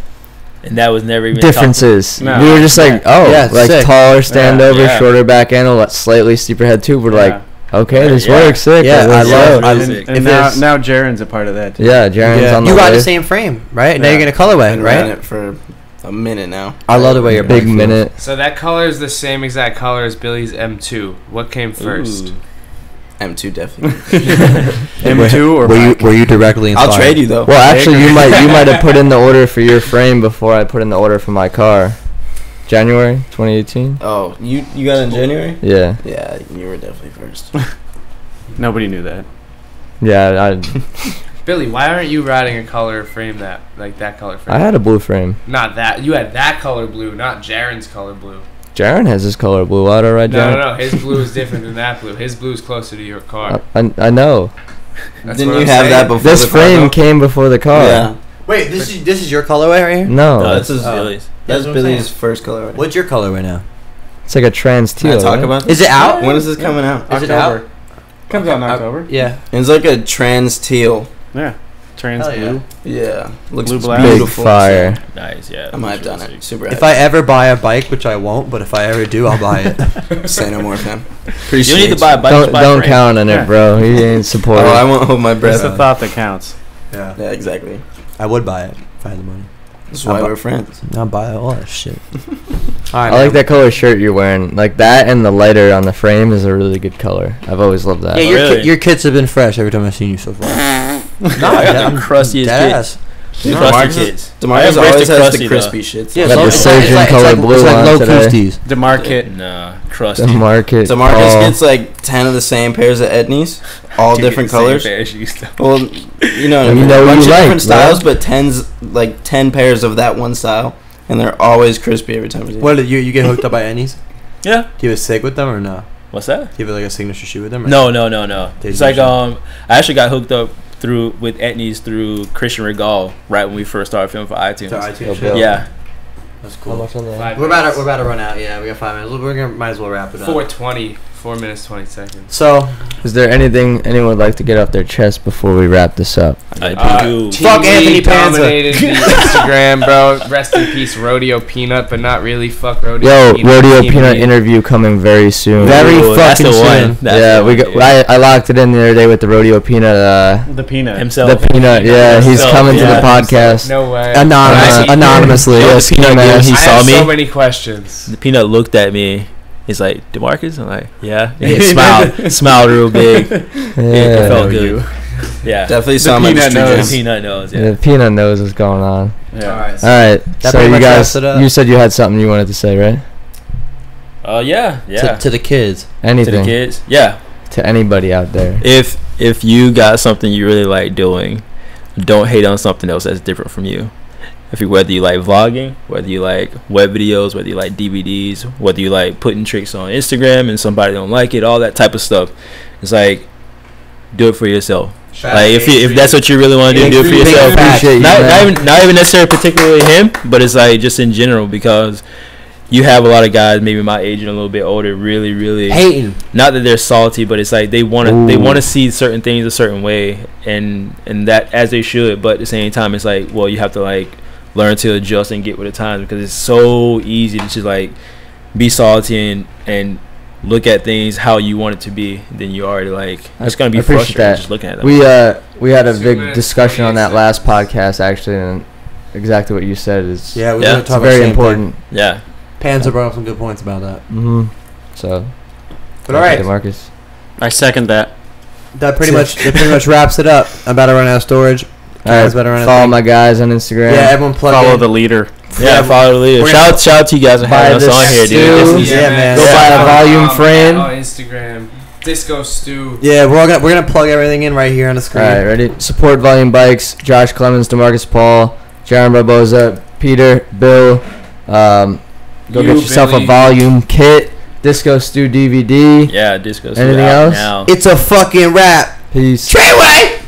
And that was never even differences. No. We were just like, oh, Yeah, it's like sick. taller standover, Yeah. shorter back end, slightly steeper head tube. We're like, okay, this Yeah. works sick. Yeah, Like, I let's love- go. I- And, if and there's- now Jarren's a part of that too. Yeah, Jarren's on the you ride way. the same frame, right? Now Yeah. you're gonna colorway, Been riding right? it for a minute now. I love the way your Big bike feels. minute. So that color is the same exact color as Billy's M2. What came first? Ooh. M2 definitely. M2 or were you directly inspired? I'll trade you though. Well, actually, you might have put in the order for your frame before I put in the order for my car. January 2018. Oh, you got it in January? Yeah. Yeah, you were definitely first. Nobody knew that. Yeah, Billy, why aren't you riding a color frame that color frame? I had a blue frame. Not that. You had that color blue, not Jarren's color blue. Jarren has his color blue. Why do I ride Jarren? No. His blue is different than that blue. His blue is closer to your car. I know. That's Didn't what you I'm have saying. that before? This the car, frame though? came before the car. Yeah. Wait, this is your colorway right here? No, No, this is Oh. Billy's. That's That's what I'm Billy's saying. first color. Right? What's your colorway now? it's like a trans Can I teal. talk right? about Is this? it out? When is this coming out? Is it out? October. Comes out in October. Yeah. It's like a trans teal. Yeah. Trans Hell yeah. blue. Yeah. Looks Blue black. Big beautiful. fire. Nice, yeah. I might have That's done really it. sick. Super If happy. I ever buy a bike, which I won't, but if I ever do, I'll buy it. Say no more, fam. You Appreciate don't need to buy a bike. Don't just buy a frame. count on Yeah. it, bro. He ain't supporting. Oh, I won't hold my It's breath. the thought that counts. Yeah. Yeah, exactly. I would buy it if I had the money. That's why we're friends. I'll buy all that shit. I like that color shirt you're wearing. Like that and the lighter on the frame is a really good color. I've always loved that. Yeah, Really? your kits have been fresh every time I've seen you so far. No, I got the crustiest dead kids. ass. The No, crusty kids. I Demarcus embrace always the has crusty, the though. crispy shits. Yeah, Got the surgeon color blue it's like on low today. Coosties. DeMarket. Nah, crusty. The market. Demarcus Paul. gets like 10 of the same pairs of Etnies, all Dude, different same colors. pair of shoes, though. Well, you know what I You mean. know A what bunch you of like, different styles, bro. but 10 pairs of that one style, and they're always crispy every time. What did you get hooked up by Ennies? Yeah. Do you have a sig with them or no? What's that? Do you have like a signature shoe with them? Or No. They It's do like something. I actually got hooked up with Etnies through Christian Regal right when we first started filming for iTunes. To iTunes Oh, shit? Bill. Yeah. That's How cool. much on that? 5 We're minutes. about to run out. Yeah, we got 5 minutes. Might as well wrap it up. 4:20. 4 minutes 20 seconds. So Is there anything anyone would like to get off their chest before we wrap this up? I do. Fuck Anthony Panza. Dominated the Instagram, bro. Rest in peace, Rodeo Peanut, but not really. Fuck Rodeo Yo, Peanut. Rodeo Team Peanut me. interview coming very soon. Very Ooh, that's fucking the one. soon. That's yeah, the we one, got. I locked it in the other day with the Rodeo Peanut. The peanut. himself. The Peanut. Yeah, he's Himself, coming to yeah. the podcast. No way. anonymously. Yo, Yes, the Peanut man. did, he I saw have me. so many questions. The Peanut looked at me. He's like, Demarcus? I'm like, yeah. He smiled real big. It Yeah. felt good. Yeah. Definitely saw him at the Peanut street knows. jam. The Peanut knows, The yeah. Peanut knows what's going on. Yeah. All right. All right. That So pretty you much guys, wraps it up. you said you had something you wanted to say, right? Yeah. To the kids. To the Anything kids. Yeah. to anybody out there. If you got something you really like doing, don't hate on something else that's different from you. Whether you like vlogging, whether you like web videos, whether you like DVDs, whether you like putting tricks on Instagram and somebody don't like it, all that type of stuff. It's like, do it for yourself. Like if that's what you really want to do it for yourself. Appreciate you, man. Not even necessarily particularly him, but it's like just in general, because you have a lot of guys maybe my age and a little bit older really Hating. not that they're salty, but it's like they want to see certain things a certain way, and that as they should, but at the same time it's like, well, you have to like learn to adjust and get with the times, because it's so easy to just like be salty and look at things how you want it to be. Then you already like it's gonna be I appreciate frustrating that. just looking at them. We had a 2 big minutes, discussion on that 28 last podcast actually, and exactly what you said is Yeah, we Yeah. were it's talking about very the same important. Yeah. thing. Panzer brought up some good points about that. Mm-hmm. So, But all right, Demarcus. I second that. that pretty much wraps it up. I'm about to run out of storage. All right, Guys better run a follow thing. my guys on Instagram. Yeah, everyone plug Follow in. the leader. Yeah, follow the leader. We're gonna- Shout out to you guys for having us Buy on here, this dude. stew. This is Yeah, man. Go buy a volume frame. On Instagram. Disco Stew. Yeah, we're gonna plug everything in right here on the All screen. right, ready? Support Volume Bikes. Josh Clemens, Demarcus Paul, Jarren Barboza, Peter, Bill. Go You, get yourself Billy. a volume kit. Disco Stew DVD. Yeah, Disco. Anything else? Now. It's a fucking wrap. Peace. Treyway.